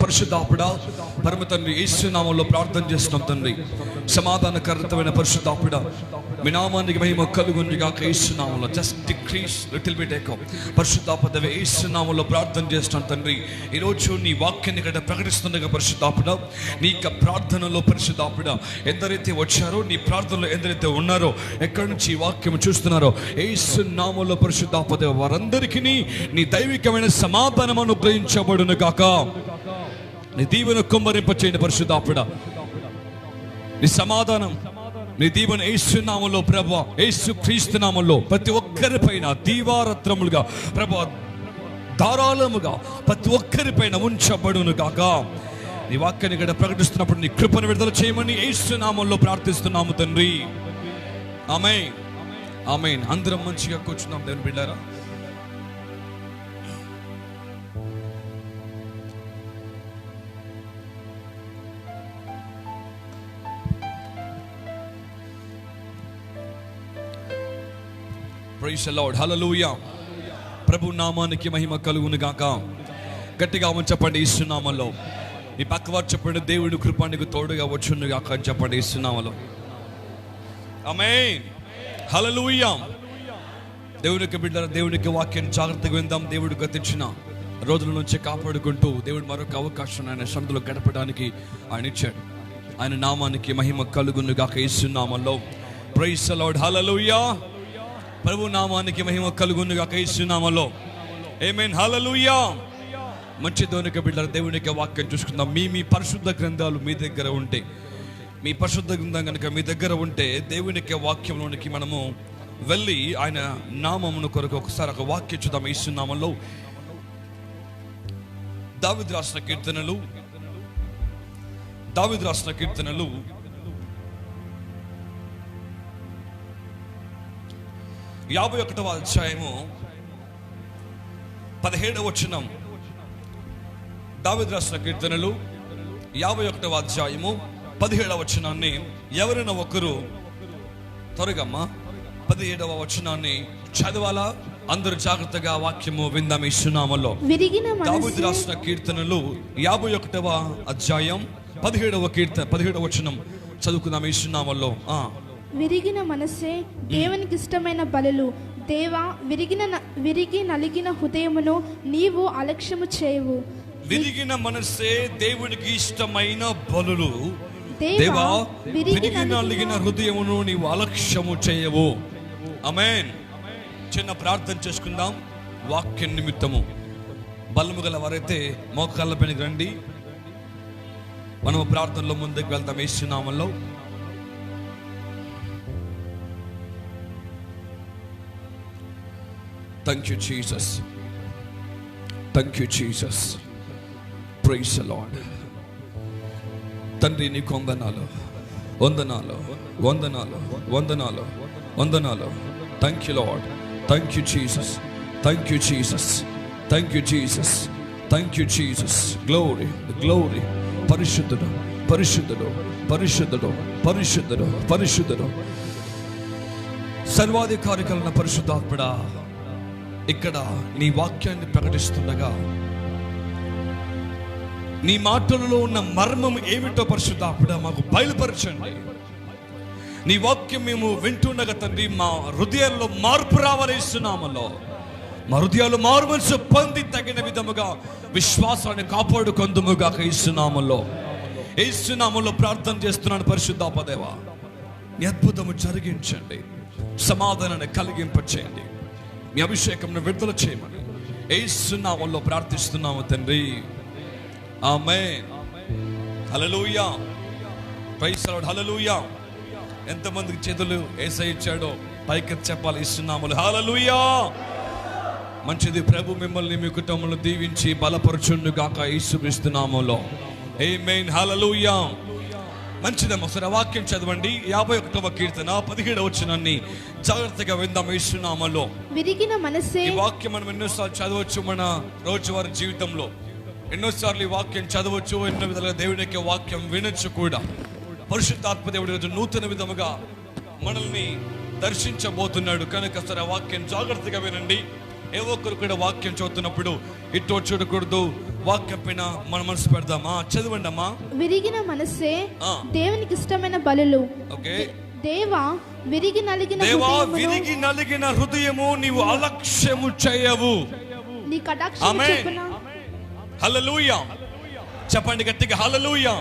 పరిశుద్ధాత్ముడా పరమ తండ్రి యేసు నామములో ప్రార్థన చేస్తున్నాం తండ్రి. సమాధానకరమైన పరిశుద్ధాత్ముడా మీ నామానికి మహిమ కలుగును గాక. యేసు నామములో just decrease little bit echo. పరిశుద్ధాత్మ యేసు నామములో ప్రార్థన చేస్తున్నాం తండ్రి. ఈరోజు నీ వాక్యాన్ని ఇక్కడ ప్రకటిస్తుండగా పరిశుద్ధాత్ముడా నీ యొక్క ప్రార్థనలో పరిశుద్ధాత్ముడా ఎందరైతే వచ్చారో నీ ప్రార్థనలో ఎందరైతే ఉన్నారో ఎక్కడి నుంచి ఈ వాక్యం చూస్తున్నారో యేసు నామములో పరిశుద్ధాత్మ వారందరికీ నీ దైవికమైన సమాధానం అనుగ్రహించబడును గాక. నీ దీవెన కుమ్మరింప చేయండి పరిశుద్ధాత్ముడా. నీ సమాధానం నీ దీవెన యేసు నామములో ప్రభువా యేసు క్రీస్తు నామములో ప్రతి ఒక్కరిపైన దీవారత్రములుగా ప్రభువా ధారాళముగా ప్రతి ఒక్కరిపైన ఉంచబడును గాక. నీ వాక్యాన్ని ఇక్కడ ప్రకటిస్తున్నప్పుడు నీ కృపను విడుదల చేయమని యేసు నామములో ప్రార్థిస్తున్నాము తండ్రి. ఆమేన్ ఆమేన్. అందరం మంచిగా కూర్చున్నాం దేవుని బిడ్డారా. Praise the Lord. హల్లెలూయా. ప్రభు నామానికి మహిమ కలుగును గాక. గట్టిగా చెప్పండి యేసు నామములో. మీ పక్కవారు చెప్పండి దేవుడి కృప నీకు తోడుగా వచ్చును గాక అని చెప్పండి యేసు నామములో. ఆమేన్. హల్లెలూయా. దేవునికి బిడ్డల దేవునికి వాక్యాన్ని జాగ్రత్తగా విందాం. దేవుడు గతించిన రోజుల నుంచి కాపాడుకుంటూ దేవుడు మరొక అవకాశం ఆయన సన్నిధిలో గడపడానికి ఆయన ఇచ్చాడు. ఆయన నామానికి మహిమ కలుగును గాక యేసు నామములో. Praise the Lord. హల్లెలూయా. ప్రభు నామానికి మహిమ కలుగును గాక యేసు నామములో. ఆమేన్. హల్లెలూయా. మంచి దేవునికి బిడ్డల దేవునికి వాక్యం చూసుకుందాం. మీ పరిశుద్ధ గ్రంథాలు మీ దగ్గర ఉంటే మీ పరిశుద్ధ గ్రంథం కనుక మీ దగ్గర ఉంటే దేవునికి వాక్యంలోనికి మనము వెళ్ళి ఆయన నామమును కొరకు ఒకసారి ఒక వాక్యం చూద్దాం. యేసు నామములో దావీదు రాసిన కీర్తనలు 51వ అధ్యాయము 17వ వచనం. దావీదు రాసిన కీర్తనలు 51వ అధ్యాయము 17వ వచనాన్ని ఎవరైనా ఒకరు త్వరగమ్మా 17వ వచనాన్ని చదవాలా? అందరూ జాగ్రత్తగా వాక్యము విందాం యేసు నామములో. దావీదు రాసిన కీర్తనలు 51వ అధ్యాయం 17వ వచనం చదువుకుందాం యేసు నామములో. విరిగిన మనస్సే దేవునికి ఇష్టమైన బలులు. దేవా విరిగి నలిగిన హృదయమును నీవు అలక్ష్యము చేయవు. విరిగిన మనస్సే దేవునికి ఇష్టమైన బలులు. దేవా విరిగి నలిగిన హృదయమును నీవు అలక్ష్యము చేయవు. ఆమేన్. చిన్న ప్రార్థన చేసుకుందాం వాక్యం నిమిత్తము. బలము గల వారైతే మోకాళ్ళ పైకి రండి. మనము ప్రార్థనలో ముందుకు వెళ్తాం యేసు నామములో. Thank you Jesus. Thank you Jesus. Praise the Lord. తండ్రి నీకు వందనాలు వందనాలు వందనాలు వందనాలు వందనాలు. Thank you Lord. Thank you Jesus. Thank you Jesus. Thank you Jesus. Thank you Jesus. Glory, glory. పరిశుద్ధుడు పరిశుద్ధుడు పరిశుద్ధుడు పరిశుద్ధుడు పరిశుద్ధుడు సర్వాధికారి కలిగిన పరిశుద్ధాత్ముడా, ఇక్కడ నీ వాక్యాన్ని ప్రకటిస్తుండగా నీ మాటలలో ఉన్న మర్మం ఏమిటో పరిశుద్ధాత్ముడా మాకు బయలుపరచండి. నీ వాక్యం మేము వింటుండగా తండ్రి మా హృదయాల్లో మార్పు రావాలి యేసు నామములో. మా హృదయాలు మారుమనసు పొంది తగిన విధముగా విశ్వాసాన్ని కాపాడుకొందుముగా యేసు నామములో. యేసు నామములో ప్రార్థన చేస్తున్నాను పరిశుద్ధాత్మ దేవా, నీ అద్భుతము జరిగించండి, సమాధానాన్ని కలిగింపచేయండి, మీ అభిషేకంను విడుదల చేయమని యేసు నామములో ప్రార్థిస్తున్నాము తండ్రి. Amen. Hallelujah. Praise the Lord. Hallelujah. ఎంతమందికి చేతులు యేసయ్య ఇచ్చాడో పైకి చెప్పాలి యేసు నామములో. హల్లెలూయా. మంచిది. ప్రభు మిమ్మల్ని మీ కుటుంబంలో దీవించి బలపరచును గాక యేసు క్రీస్తు నామములో. ఆమేన్. హల్లెలూయా. మంచిదమ్మ. ఒకసారి వాక్యం చదవండి. 51వ కీర్తన 17వ వచనాన్ని జాగ్రత్తగా విందాం యేసు నామములో. విరిగిన మనస్సే. ఈ వాక్యం మనం ఎన్నోసార్లు చదవచ్చు మన రోజువారీ జీవితంలో. ఎన్నోసార్లు ఈ వాక్యం చదవచ్చు, ఎన్నో విధాలుగా దేవునికి వాక్యం వినొచ్చు కూడా. పరిశుద్ధాత్మ దేవుడి రోజు నూతన విధముగా మనల్ని దర్శించబోతున్నాడు కనుక వాక్యం జాగ్రత్తగా వినండి. ఏ ఒక్కరు కూడా వాక్యం చదువుతున్నప్పుడు ఇటు చూడకూడదు, వాక్యం పైన మన మనసు పెడదామా? చదవండి అమ్మా. విరిగిన మనస్సే ఆ. దేవునికి ఇష్టమైన బలులు. ఓకే. దేవా విరిగి నలిగిన దేవా హృదయమును విరిగి నలిగిన హృదయము నీవు అలక్ష్యము చేయవు. నీ కటాక్షము ఆమేన్. చొప్పున హల్లెలూయా. చెప్పండి గట్టిగా హల్లెలూయా.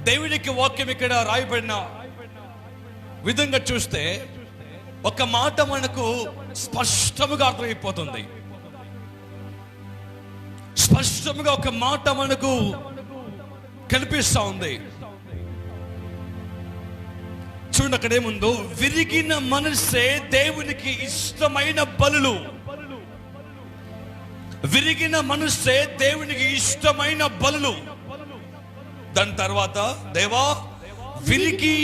దేవునికి వాక్యం ఇక్కడ రాయబడిన విధంగా చూస్తే ఒక మాట మనకు స్పష్టముగా అర్థమైపోతుంది. స్పష్టముగా ఒక మాట మనకు కనిపిస్తా ఉంది. చూడండి, అక్కడ ఏముందో, విరిగిన మనస్సే దేవునికి ఇష్టమైన బలులు. విరిగిన మనస్సే దేవునికి ఇష్టమైన బలులు. దాని తర్వాత, దేవా విరిగి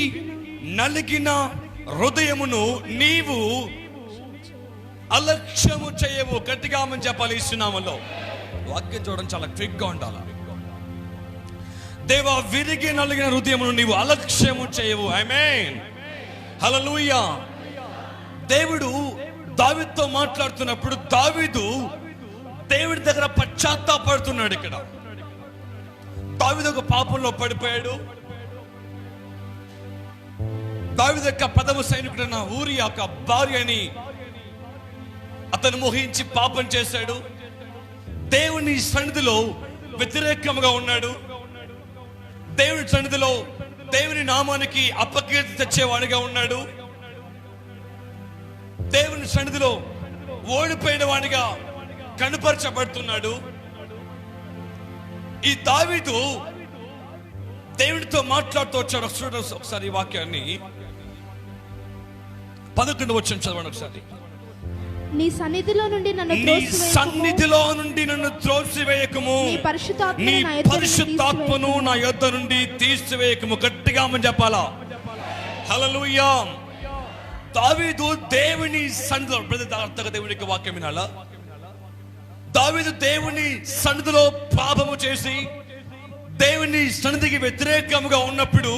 నలిగిన హృదయమును నీవు అలక్ష్యము చేయవు. గట్టిగా మనం చెప్పాలి ఇస్తున్నామలో. వాక్యం చూడడం చాలా క్విక్ గా ఉండాలి. దేవా విరిగి నలిగిన హృదయమును నీవు అలక్ష్యము చేయవు. ఆమేన్. హల్లెలూయా. దేవుడు దావీదుతో మాట్లాడుతున్నప్పుడు దావీదు దేవుడి దగ్గర పశ్చాత్తాపడుతున్నాడు. ఇక్కడ దావీదు ఒక పాపంలో పడిపోయాడు. దావీదు యొక్క ప్రథమ సైనికుడైన ఊరియా యొక్క భార్యని అతను మోహించి పాపం చేశాడు. దేవుని సన్నిధిలో వ్యతిరేకంగా ఉన్నాడు. దేవుని సన్నిధిలో దేవుని నామానికి అపకీర్తి తెచ్చేవాడిగా ఉన్నాడు. దేవుని సన్నిధిలో ఓడిపోయిన వాడిగా కనపరచబడుతున్నాడు. ఈ దావీదు దేవుడితో మాట్లాడుతూ వచ్చాడు. ఒకసారి ఈ వాక్యాన్ని 11వ వచనం చదవండి ఒకసారి. నీ సన్నిధిలో నుండి నన్ను నీ సన్నిధిలో నుండి నన్ను త్రోసివేయకము, నీ పరిశుద్ధాత్మను నా యొద్ద నుండి తీసివేయకము. గట్టిగా మనం చెప్పాలా? హల్లెలూయా. దావీదు దేవుని సన్నిధిలో, ప్రతి దేవునికి వాక్యం వినాలా? దావీదు దేవుని సన్నిధిలో పాపము చేసి దేవుని సన్నిధికి వ్యతిరేకంగా ఉన్నప్పుడు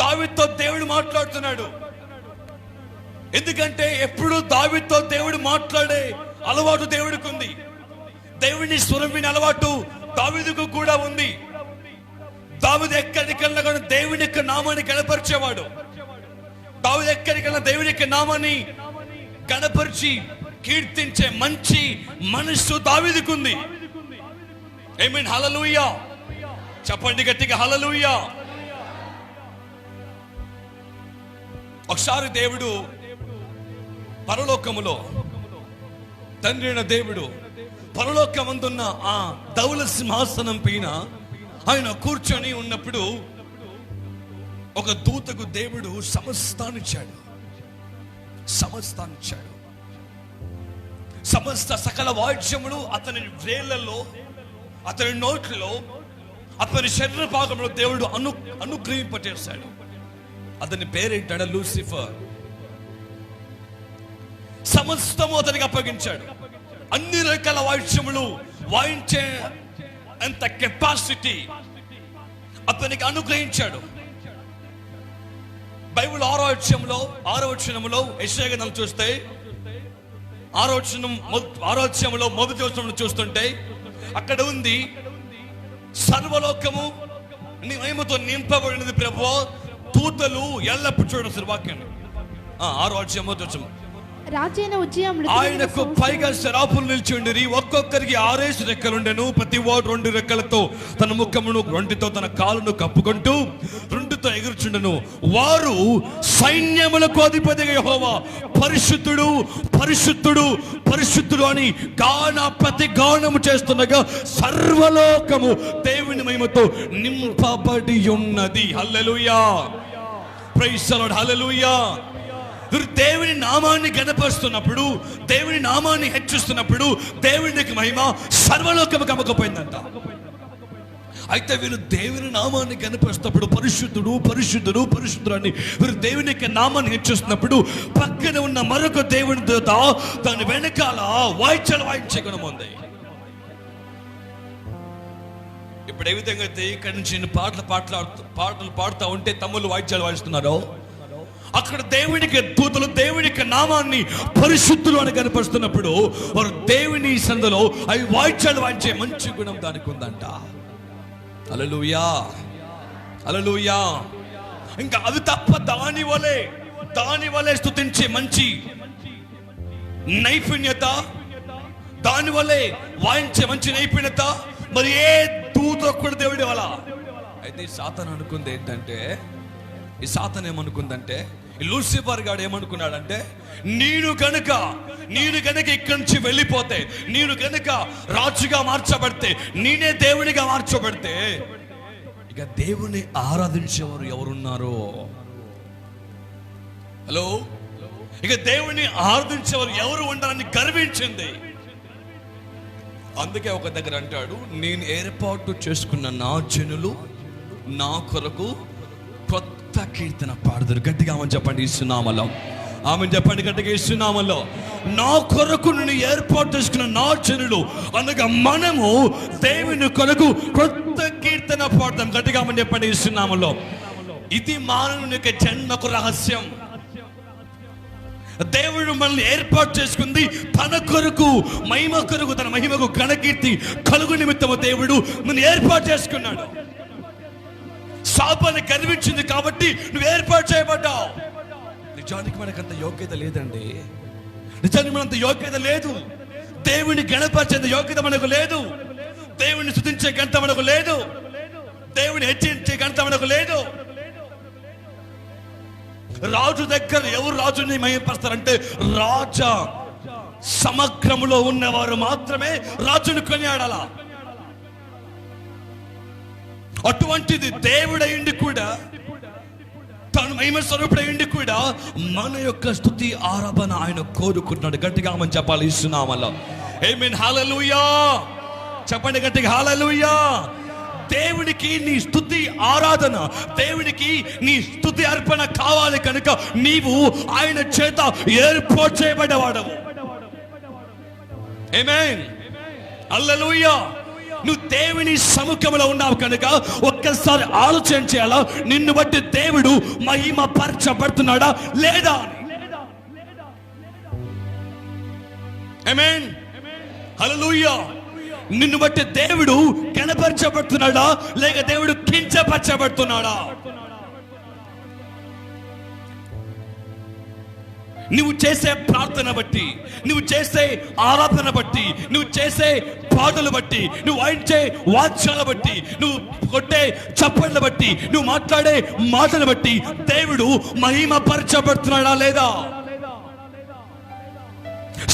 దావీదుతో దేవుడు మాట్లాడుతున్నాడు. ఎందుకంటే ఎప్పుడు దావీదుతో దేవుడు మాట్లాడే అలవాటు దేవుడికి ఉంది. దేవుని స్వరం వినే అలవాటు దావీదుకు కూడా ఉంది. దావీదు ఎక్కడికన్నా కానీ దేవుని యొక్క నామాన్ని కనపరిచేవాడు. దావీదు ఎక్కడికన్నా దేవుని యొక్క నామాన్ని కనపరిచి కీర్తించే మంచి మనస్సు దావీదుకు ఉంది. ఆమేన్. హల్లెలూయా. చెప్పండి గట్టిగా హల్లెలూయా. ఒకసారి దేవుడు పరలోకములో, తండ్రి అయిన దేవుడు పరలోకమందున్న ఆ ధవల సింహాసనం పైన ఆయన కూర్చొని ఉన్నప్పుడు ఒక దూతకు దేవుడు సమస్తాన్నిచ్చాడు. సమస్త సకల వాయిద్యములు అతని వేళ్లలో, అతని నోట్లో, అతని శరీర భాగంలో దేవుడు అనుగ్రహింపజేశాడు. అతని పేరేంటాడు? లూసిఫర్. సమస్తము అతనికి అప్పగించాడు. అన్ని రకాల వాయిద్యములు వాయించే అంత కెపాసిటీ అతనికి అనుగ్రహించాడు. బైబిల్ 6వ వచనంలో యెషయా గ్రంథం చూస్తే 6వ అధ్యాయంలో మొదటి వచనం చూస్తుంటే అక్కడ ఉంది, సర్వలోకము నీ మహిమతో నింపబడినది ప్రభువా, దూతలు ఎల్లప్పుడు చూడండి వాక్యాన్ని. 6వ అధ్యాయం మొదటి వచనం. రాజైన ఉజ్జియా ఆయనకు పైగా శరాపులు నిలిచి ఉండిరి. ఒక్కొక్కరికి 6 రెక్కలుండెను. ప్రతి వాడు 2 రెక్కలతో తన ముఖమును, 2తో తన కాలును కప్పుకుంటూ 2తో ఎగురుచుండెను. వారు సైన్యములకు అధిపతిగా యెహోవా పరిశుద్ధుడు పరిశుద్ధుడు పరిశుద్ధుడు అని ప్రతి గానము చేస్తుండగా సర్వలోకము దేవుని మహిమతో నింపబడి ఉన్నది. Hallelujah. Praise the Lord. Hallelujah. దేవుని నామాన్ని గణపరుస్తున్నప్పుడు, దేవుని నామాన్ని హెచ్చిస్తున్నప్పుడు దేవునికి మహిమ సర్వలోకము కమ్మకపోయిందంట. అయితే వీరు దేవుని నామాన్ని గణపరుస్తున్నప్పుడు పరిశుద్ధుడు పరిశుద్ధుడు పరిశుద్ధుడు అని వీరు దేవుని యొక్క నామాన్ని హెచ్చిస్తున్నప్పుడు పక్కన ఉన్న మరొక దేవుని దూత దాని వెనకాల వాయిద్యాలు వాయించే గుణం ఉంది. ఇప్పుడు ఏ విధంగా అయితే ఇక్కడి నుంచి పాటలు పాడుతూ ఉంటే తమ్ముళ్ళు వాయిద్యాలు వాయిస్తున్నారో, అక్కడ దేవునికి దూతలు దేవునికి నామాన్ని పరిశుద్ధులు అని కనపరుస్తున్నప్పుడు వారు దేవుని సందులో అవి వాయిద్యాలు వాయించే మంచి గుణం దానికి ఉందంట. హల్లెలూయా, హల్లెలూయా. ఇంకా అది తప్ప దాని వలె స్తుతించే మంచి నైపుణ్యత, దాని వల్లే వాయించే మంచి నైపుణ్యత మరి ఏ దూత కూడా దేవుడి వల్ల. అయితే సాతాను అనుకుంది ఏంటంటే, ఈ సాతాను ఏమనుకుందంటే, ఈ లూసిఫర్ గాడు ఏమనుకున్నాడంటే, నేను గనుక ఇక్కడి నుంచి వెళ్ళిపోతే, నేను గనుక రాజుగా మార్చబడితే, నేనే దేవునిగా మార్చబడితే ఇక దేవుని ఆరాధించేవారు ఎవరున్నారో, హలో, ఇక దేవుని ఆరాధించేవారు ఎవరు ఉండాలని గర్వించింది. అందుకే ఒక దగ్గర అంటాడు, నేను ఏర్పాటు చేసుకున్న నా జనులు నా కొరకు కొత్త కీర్తన పాడుదురు. గట్టిగా ఆమె చెప్పండి ఇస్తున్నామలో, ఆమె చెప్పండి గట్టిగా ఇస్తున్నామలో. నా కొరకు నేను ఏర్పాటు చేసుకున్న నా జనులు అనగా మనము దేవుని కొరకు కొత్త కీర్తన పాడతాం. గట్టిగా ఆమె చెప్పండి ఇస్తున్నామలో. ఇది మానవుని యొక్క జన్మకు రహస్యం. దేవుడు మనల్ని ఏర్పాటు చేసుకుంది తన కొరకు, మహిమ కొరకు, తన మహిమకు ఘనకీర్తి కలుగు నిమిత్తము దేవుడు నిన్ను ఏర్పాటు చేసుకున్నాడు. శాపాన్ని గర్వించింది కాబట్టి నువ్వు ఏర్పాటు చేయబడ్డావు. నిజానికి మనకంత యోగ్యత లేదండి, నిజానికి మనంత యోగ్యత లేదు. దేవుని గణపరిచేంత యోగ్యత మనకు లేదు, దేవుని స్తుతించే ఘనత మనకు లేదు, దేవుని హెచ్చించే ఘనత మనకు లేదు. రాజు దగ్గర ఎవరు రాజుని మహిమపరుస్తారంటే, రాజా సమగ్రములో ఉన్నవారు మాత్రమే రాజును కొనియాడాల. అటువంటిది దేవుడైండి కూడా, తను మహిమ స్వరూపుడైండి కూడా మన యొక్క స్తుతి ఆరాధన ఆయన కోరుకుంటున్నాడు. గట్టిగా మనం చెప్పాలి ఇస్తున్నామల్ల. ఆమేన్, హల్లెలూయా. చెప్పండి గట్టిగా హల్లెలూయా. దేవునికి నీ స్తుతి ఆరాధన, దేవునికి నీ స్తుతి అర్పణ కావాలి కనుక నీవు ఆయన చేత ఏర్పాటు చేయబడ్డవాడవు. ఆమేన్, హల్లెలూయా. నువ్వు దేవుని సముఖంలో ఉన్నావు కనుక ఒక్కసారి ఆలోచన చేయాలా, నిన్ను బట్టి దేవుడు మహిమ పరచబడుతున్నాడా లేదా? ఆమేన్, హల్లెలూయా. నిన్ను బట్టి దేవుడు కనపరచబడుతున్నాడా లేక దేవుడు కించపరచబడుతున్నాడా? నువ్వు చేసే ప్రార్థన బట్టి, నువ్వు చేసే ఆరాధన బట్టి, నువ్వు చేసే పాటలు బట్టి, నువ్వు వాయించే వాద్యాల బట్టి, నువ్వు కొట్టే చప్పళ్ళ బట్టి, నువ్వు మాట్లాడే మాటలు బట్టి దేవుడు మహిమ పరచబడుతున్నాడా లేదా?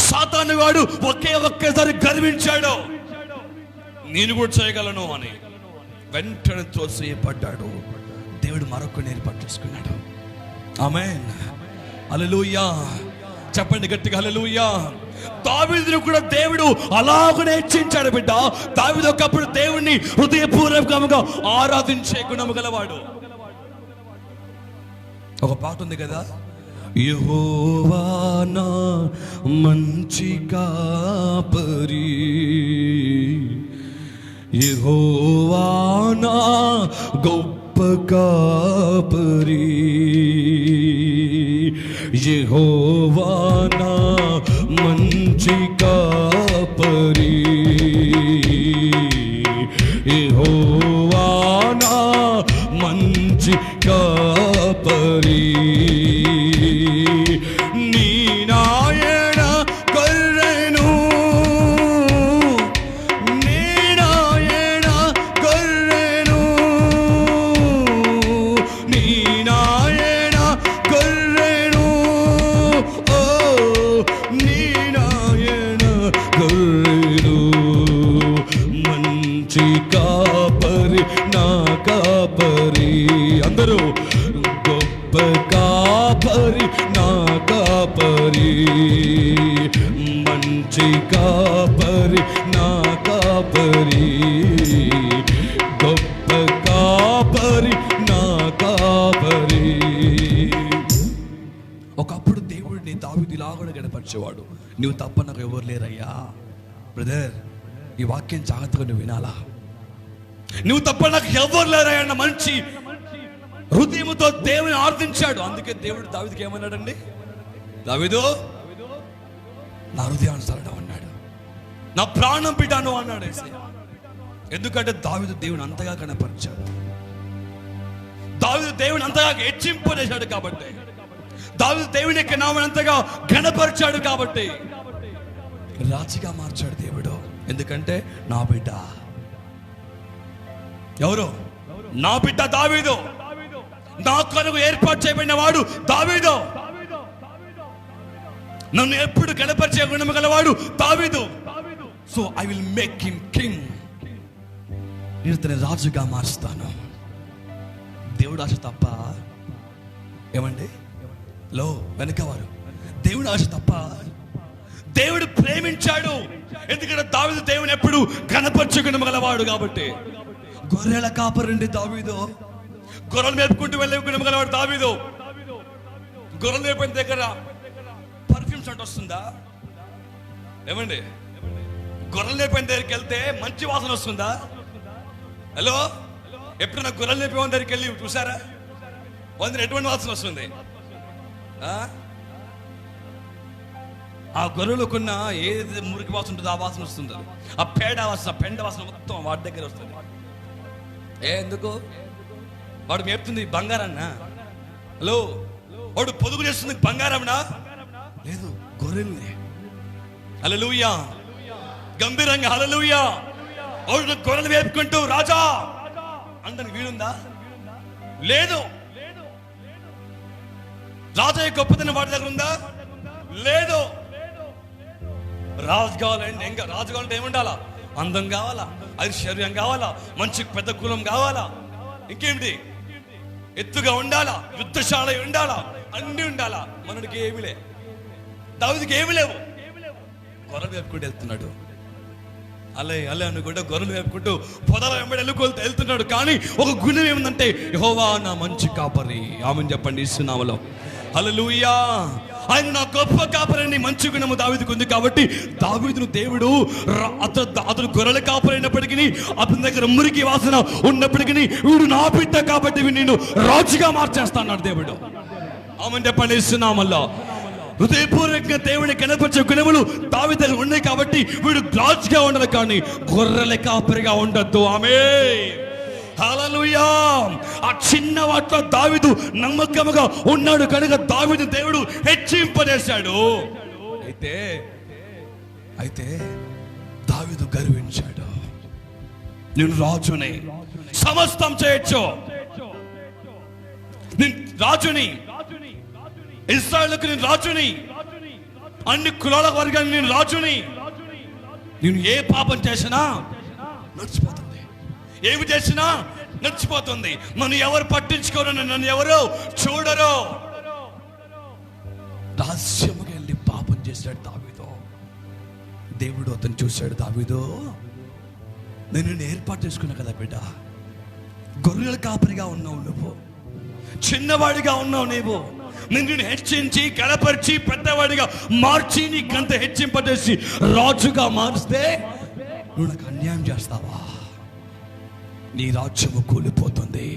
సాతాను వాడు ఒక్కసారి గర్వించాడు, నేను కూడా చేయగలను అని. వెంటనే త్రోసివేయబడ్డాడు. దేవుడు మరొకరిని ఏర్పాటు చేసుకున్నాడు. ఆమేన్, హల్లెలూయా. చెప్పండి గట్టిగా హల్లెలూయా. దావీదును కూడా దేవుడు అలాగనే హెచ్చించాడు బిడ్డ. దావీదు ఒకప్పుడు దేవుణ్ణి హృదయపూర్వకంగా ఆరాధించే గుణము గలవాడు. ఒక పాట ఉంది కదా, యెహోవా నా మంచి కాపరి, యెహోవా నా గొప్ప కాపరి, యెహోవా నా మంచి కాపరి, యెహోవా నా మంచి కాపరి. నీ నాయన గొర్రెను, నీ నాయన గొర్రెను, నీ నాయన గొర్రెను, ఓ నీ నాయన గొర్రెను. మంచి కాపరి నా కాపరి, అందరూ గొప్ప కాపరి నా కాపరి, మంచి కాపరి నా కాపరి, గొప్ప కాపరి నా కాపరి. ఒకప్పుడు దేవుడిని దావీదులాగా గణపరిచేవాడు. నువ్వు తప్ప నాకు ఎవరు లేరయ్యా. బ్రదర్, ఈ వాక్యం జాగ్రత్తగా నువ్వు వినాలా. నువ్వు తప్ప నాకు ఎవరు లేరయ్యా అన్న మంచి హృదయముతో దేవుని ఆరాధించాడు. అందుకే దేవుడు దావీదుకి ఏమన్నాడండి? దావీదు నా హృదయానుసారుడు అన్నాడు, నా ప్రాణం బిడ్డను అన్నాడు యేసయ్య. ఎందుకంటే దావీదు దేవుని అంతగా కనపరిచాడు, దావీదు దేవుని అంతగా హెచ్చింపజేశాడు కాబట్టి, దావీదు దేవుని యొక్క నామమును అంతగా ఘనపరిచాడు కాబట్టి రాజుగా మార్చాడు దేవుడు. ఎందుకంటే నా బిడ్డ. ఎవరు? నా బిడ్డ దావీదు, నా కొరకు ఏర్పాటు చేయబడిన వాడు దావీదు, నన్ను ఎప్పుడు గణపరిచే గుణము గలవాడు దావీదు. So I will make him king. నేను అతని రాజుగా మారుస్తాను. దేవుడు ఆశ తప్ప ఏమండి వెనకవారు దేవుడు ఆశ తప్ప. దేవుడు ప్రేమించాడు. ఎందుకంటే దావీదు దేవుని ఎప్పుడు కనపరచే గుణము గలవాడు కాబట్టి. గొర్రెల కాపరండి దావీదు, గొర్రెలు మేపుకుంటూ వెళ్ళే గుణము గలవాడు దావీదు. గొర్రెలు మేపిన దగ్గర పర్ఫ్యూమ్స్ అంటే వస్తుందా? ఏమండి, గొర్రెలు మేపిన దగ్గరికి వెళ్తే మంచి వాసన వస్తుందా? హలో, ఎప్పుడైనా గొర్రెలు మేపే దగ్గరికి వెళ్ళి చూసారా? వంద ఎటువంటి వాసన వస్తుంది? ఆ గొర్రెలకున్న ఏది మురికి వాసన ఉంటుందో ఆ వాసన వస్తుంది. ఆ పేడ వాసన, పెండ వాసన మొత్తం వాడి దగ్గర వస్తుంది. ఎందుకు? వాడు మేపుతుంది బంగారన్నా? హలో, వాడు పొదుగు చేస్తుంది బంగారంనా? లేదు, గొర్రెల్ని. హల్లెలూయా, గంభీరంగా హల్లెలూయా. వాడు గొర్రెలు వేపుకుంటూ రాజా అంటానికి వీలుందా? లేదు. రాజా యొక్క గొప్పతనం వాడి దగ్గర ఉందా? లేదు. రాజు కావాలంటే ఇంకా రాజు కావాలంటే ఏముండాలా? అందం కావాలా, ఐశ్వర్యం కావాలా, మంచి పెద్ద కులం కావాలా, ఇంకేమిటి, ఎత్తుగా ఉండాలా, యుద్ధశాల ఉండాలా, అన్ని ఉండాలా. మనడికి ఏమి లే, దావీదుకి ఏమి లేవు. గొర్రెలు వేపుకుంటూ వెళ్తున్నాడు. అలే అనుకుంటే గొర్రెలు వేపుకుంటూ పొదల వెంబడి వెళ్తున్నాడు. కానీ ఒక గుణం ఏముందంటే, యెహోవా నా మంచి కాపరి. ఆమెను చెప్పండి ఇస్తున్నాములో. హల్లెలూయా. ఆయన నా గొప్ప కాపరిని. మంచి గుణము దావీదుకు ఉంది కాబట్టి దావీదును దేవుడు అతను గొర్రెల కాపరైనప్పటికీ, అతని దగ్గర మురికి వాసన ఉన్నప్పటికీ వీడు నా బిడ్డ కాబట్టి నేను రాజుగా మార్చేస్తాడు దేవుడు. ఆమెను చెప్పండి ఇస్తున్నామల్లో. హృదయపూర్వకంగా దేవుని కనపరిచే గుణములు దావీదు దగ్గర ఉన్నాయి కాబట్టి వీడు రాజుగా ఉండాలి, కానీ గొర్రెల కాపరిగా ఉండద్దు. ఆమేన్, హల్లెలూయా. ఆ చిన్న వాటిలో దావీదు నమ్మకముగా ఉన్నాడు కనుక దావీదు దేవుడు హెచ్చింపజేశాడు. అయితే దావీదు గర్వించాడు. నేను రాజుని, సమస్తం చేయొచ్చు, నేను రాజుని, ఇశ్రాయేలుకు నేను రాజుని, అన్ని కులాల వర్గానికి నేను రాజుని. నేను ఏ పాపం చేసినా నడిచిపోతుంది, ఏమి చేసినా నడిచిపోతుంది. నన్ను ఎవరు పట్టించుకోరు, నన్ను ఎవరు చూడరు. రహస్యముగా వెళ్ళి పాపం చేశాడు దావీదు. దేవుడు అతను చూశాడు. దావీదు, నేను ఏర్పాటు చేసుకున్నా కదా బిడ్డ, గొర్రెల కాపరిగా ఉన్నావు నువ్వు, చిన్నవాడిగా ఉన్నావు నీవు. నిన్ను హెచ్చించి కనపరిచి పెద్దవాడిగా మార్చి నీకంత హెచ్చింపజేసి రాజుగా మారిస్తే నువ్వు నాకు అన్యాయం చేస్తావా? నీ రాజ్యము కూలిపోతుంది,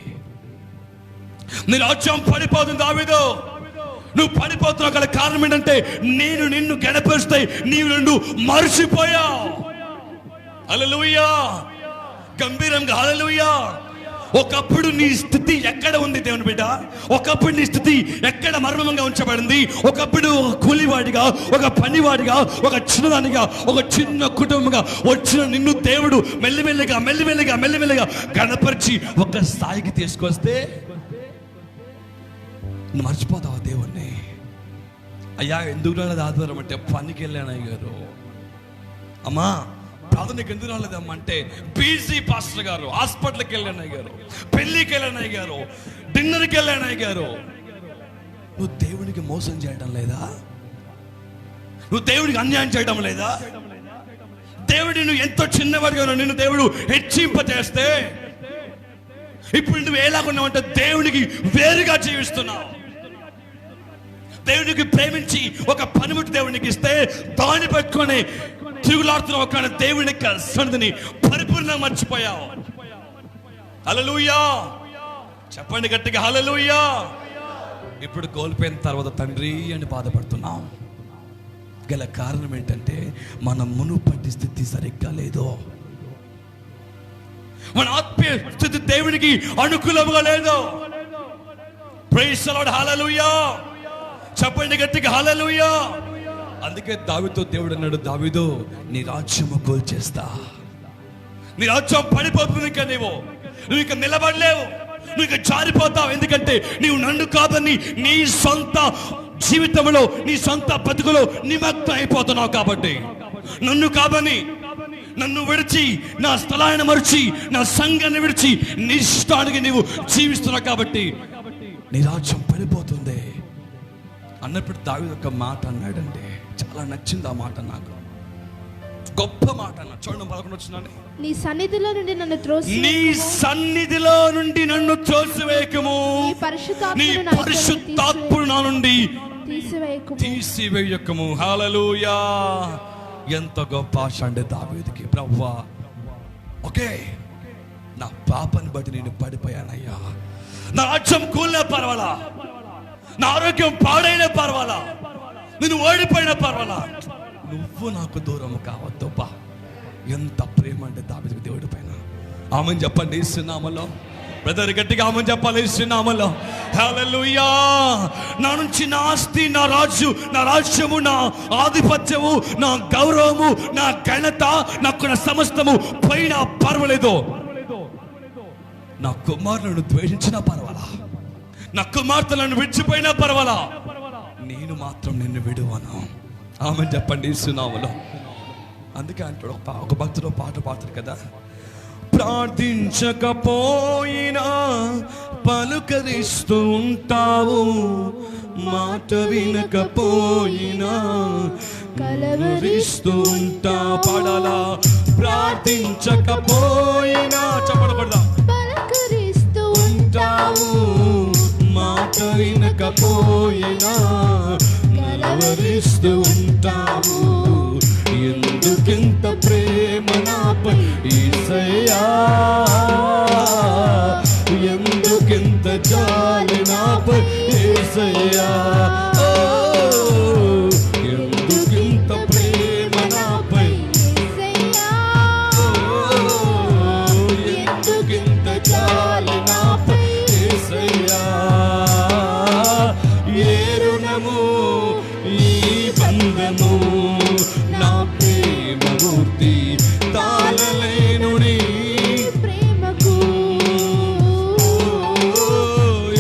నీ రాజ్యం పడిపోతుంది. దావీదు, నువ్వు పడిపోతున్నావు గల కారణం ఏంటంటే నేను నిన్ను గణపరిస్తే నీవు నిన్ను మర్చిపోయావు. హల్లెలూయా, గంభీరంగా హల్లెలూయా. ఒకప్పుడు నీ స్థితి ఎక్కడ ఉంది దేవుని బిడ్డ? ఒకప్పుడు నీ స్థితి ఎక్కడ మర్మంగా ఉంచబడింది? ఒకప్పుడు ఒక కూలివాడిగా, ఒక పనివాడిగా, ఒక చిన్నదానిగా, ఒక చిన్న కుటుంబంగా వచ్చిన నిన్ను దేవుడు మెల్లిమెల్లిగా గణపరిచి ఒక స్థాయికి తీసుకొస్తే నువ్వు మర్చిపోతావా దేవుణ్ణి? అయ్యా ఎందుకు రాలేదు ఆదివారం అంటే పనికి వెళ్ళాను అయ్యారు. అమ్మా ప్రార్థనకి ఎందుకు రాలేదమ్మా అంటే బీసీ పాస్టర్ గారు, హాస్పిటల్కి వెళ్ళాను అయ్యారు, పెళ్లికి వెళ్ళాను అయ్యారు, డిన్నర్కి వెళ్ళాను అయ్యారు. నువ్వు దేవునికి మోసం చేయడం లేదా? నువ్వు దేవుడికి అన్యాయం చేయడం లేదా? దేవుడి నువ్వు ఎంతో చిన్నవాడిగా నిన్ను దేవుడు హెచ్చింపజేస్తే ఇప్పుడు నువ్వు ఎలాగున్నావంటే దేవునికి వేరుగా జీవిస్తున్నావు. దేవునికి ప్రేమించి ఒక పనిముట్టు దేవునికి ఇస్తే దాన్ని పెట్టుకొని తిరుగులాడుతున్నావు, కానీ దేవుని సన్నిధిని పరిపూర్ణంగా మర్చిపోయావు. హల్లెలూయా, చెప్పండి గట్టిగా హల్లెలూయా. ఇప్పుడు కోల్పోయిన తర్వాత తండ్రి అని బాధపడుతున్నాం. గల కారణం ఏంటంటే మన మునుపటి స్థితి సరిగ్గా లేదు. మన ఆత్మీయ స్థితి దేవునికి అనుకూలంగా లేదు. ప్రైజ్ ది లార్డ్, హల్లెలూయా. చెప్పండి గట్టిగా హల్లెలూయా. అందుకే దావీదుతో దేవుడు అన్నాడు, దావీదు నీ రాజ్యము కూల్చేస్తా, నీ రాజ్యం పడిపోతుంది. ఇంకా నువ్వు ఇక నిలబడలేవు, నువ్వు ఇక జారిపోతావు. ఎందుకంటే నీవు నన్ను కాదని నీ సొంత జీవితంలో, నీ సొంత బతుకులో నిమగ్నం అయిపోతున్నావు. కాబట్టి నన్ను కాదని, నన్ను విడిచి, నా స్థలాన్ని మరిచి, నా సంఘాన్ని విడిచి నీ ఇష్టానికి నీవు జీవిస్తున్నావు. కాబట్టి నీ రాజ్యం పడిపోతుంది అన్నప్పుడు దావీదు ఒక మాట అన్నాడండి, చాలా నచ్చింది ఆ మాట నాకు. గొప్ప మాట అన్న. చూడండి 11 వచ్చినాన్ని, నీ సన్నిధిలో నుండి నన్ను నీ సన్నిధిలో నుండి నన్ను త్రోసివేయకము, నీ పరిశుద్ధాత్ముడు నా నుండి తీసివేయకము. హల్లెలూయా. ఎంత గొప్ప ఆశ అండి దావీదుకి. ప్రభువా, ఓకే, నా పాపాన్ని బట్టి నేను పడిపోయానయ్యా. నా రాజ్యం కూలినా పర్వాలా, నా ఆరోగ్యం పాడైనా పర్వాలా, నేను ఓడిపోయినా పర్వాలా, నువ్వు నాకు దూరం కావద్దు. బా, ఎంత ప్రేమ అంటే దావీదుకి దేవుడి పైన. ఆమెను చెప్పండి యేసు నామములో. బ్రదర్ గట్టిగా ఆమెను చెప్పాలి యేసు నామములో. హల్లెలూయా. నా నుంచి నా ఆస్తి, నా రాజ్యము, నా ఆధిపత్యము, నా గౌరవము, నా ఘనత, నాకు సమస్తము పైన పర్వాలేదు. నా కుమారులను ద్వేషించినా పర్వాలా, నా కుమార్తెలను విడిచిపోయినా పర్వాలా, నేను మాత్రం నిన్ను విడువను. ఆమె చెప్పండి యేసు నామములో. అందుకే అంటాడు, ఒక భక్తుడు పాట పాడతారు కదా, ప్రార్థించకపోయినా పలుకరిస్తూ ఉంటావు, మాట వినకపోయినా కలవరిస్తూ ఉంటా. పాడాలా? ప్రార్థించకపోయినా చెప్పడబడదా, పలుకరిస్తూ ఉంటావు, మాట వినకపోయినా కలవరిస్తూ ఉంటావు. ఎందుకింత ప్రేమ నాపై యేసయ్యా, ఎందుకింత జాలి నాపై యేసయ్యా, ఎందుకింత ప్రేమ నాపై యేసయ్యా, ఎందుకింత జాలి నాపై యేసయ్యా. ఏ రుణము ఈ బంధము నా ప్రేమ మూర్తి తాళలేను నీ ప్రేమకు.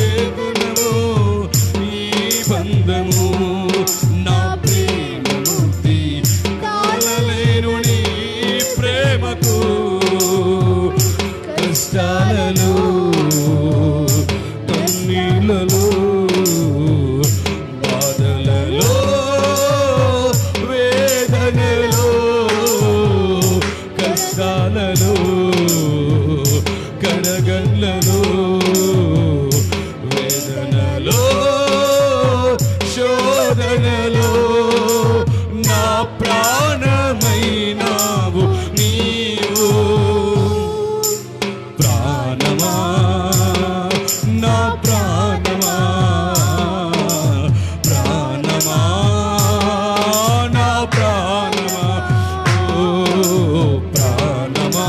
ఏ గుణము ఈ బంధము నా ప్రేమ మూర్తి తాళలేను నీ ప్రేమకు. కష్టాలలో కన్నీళ్ళలో బాధలలో వేదనలో కష్టాలలో కడగళ్ళలో వేదనలో శోధనలో నా ప్రాణమైనావు నీవు. ప్రాణమా, నా ప్రాణమా, ప్రాణమా, నా ప్రాణమా, ఓ ప్రాణమా,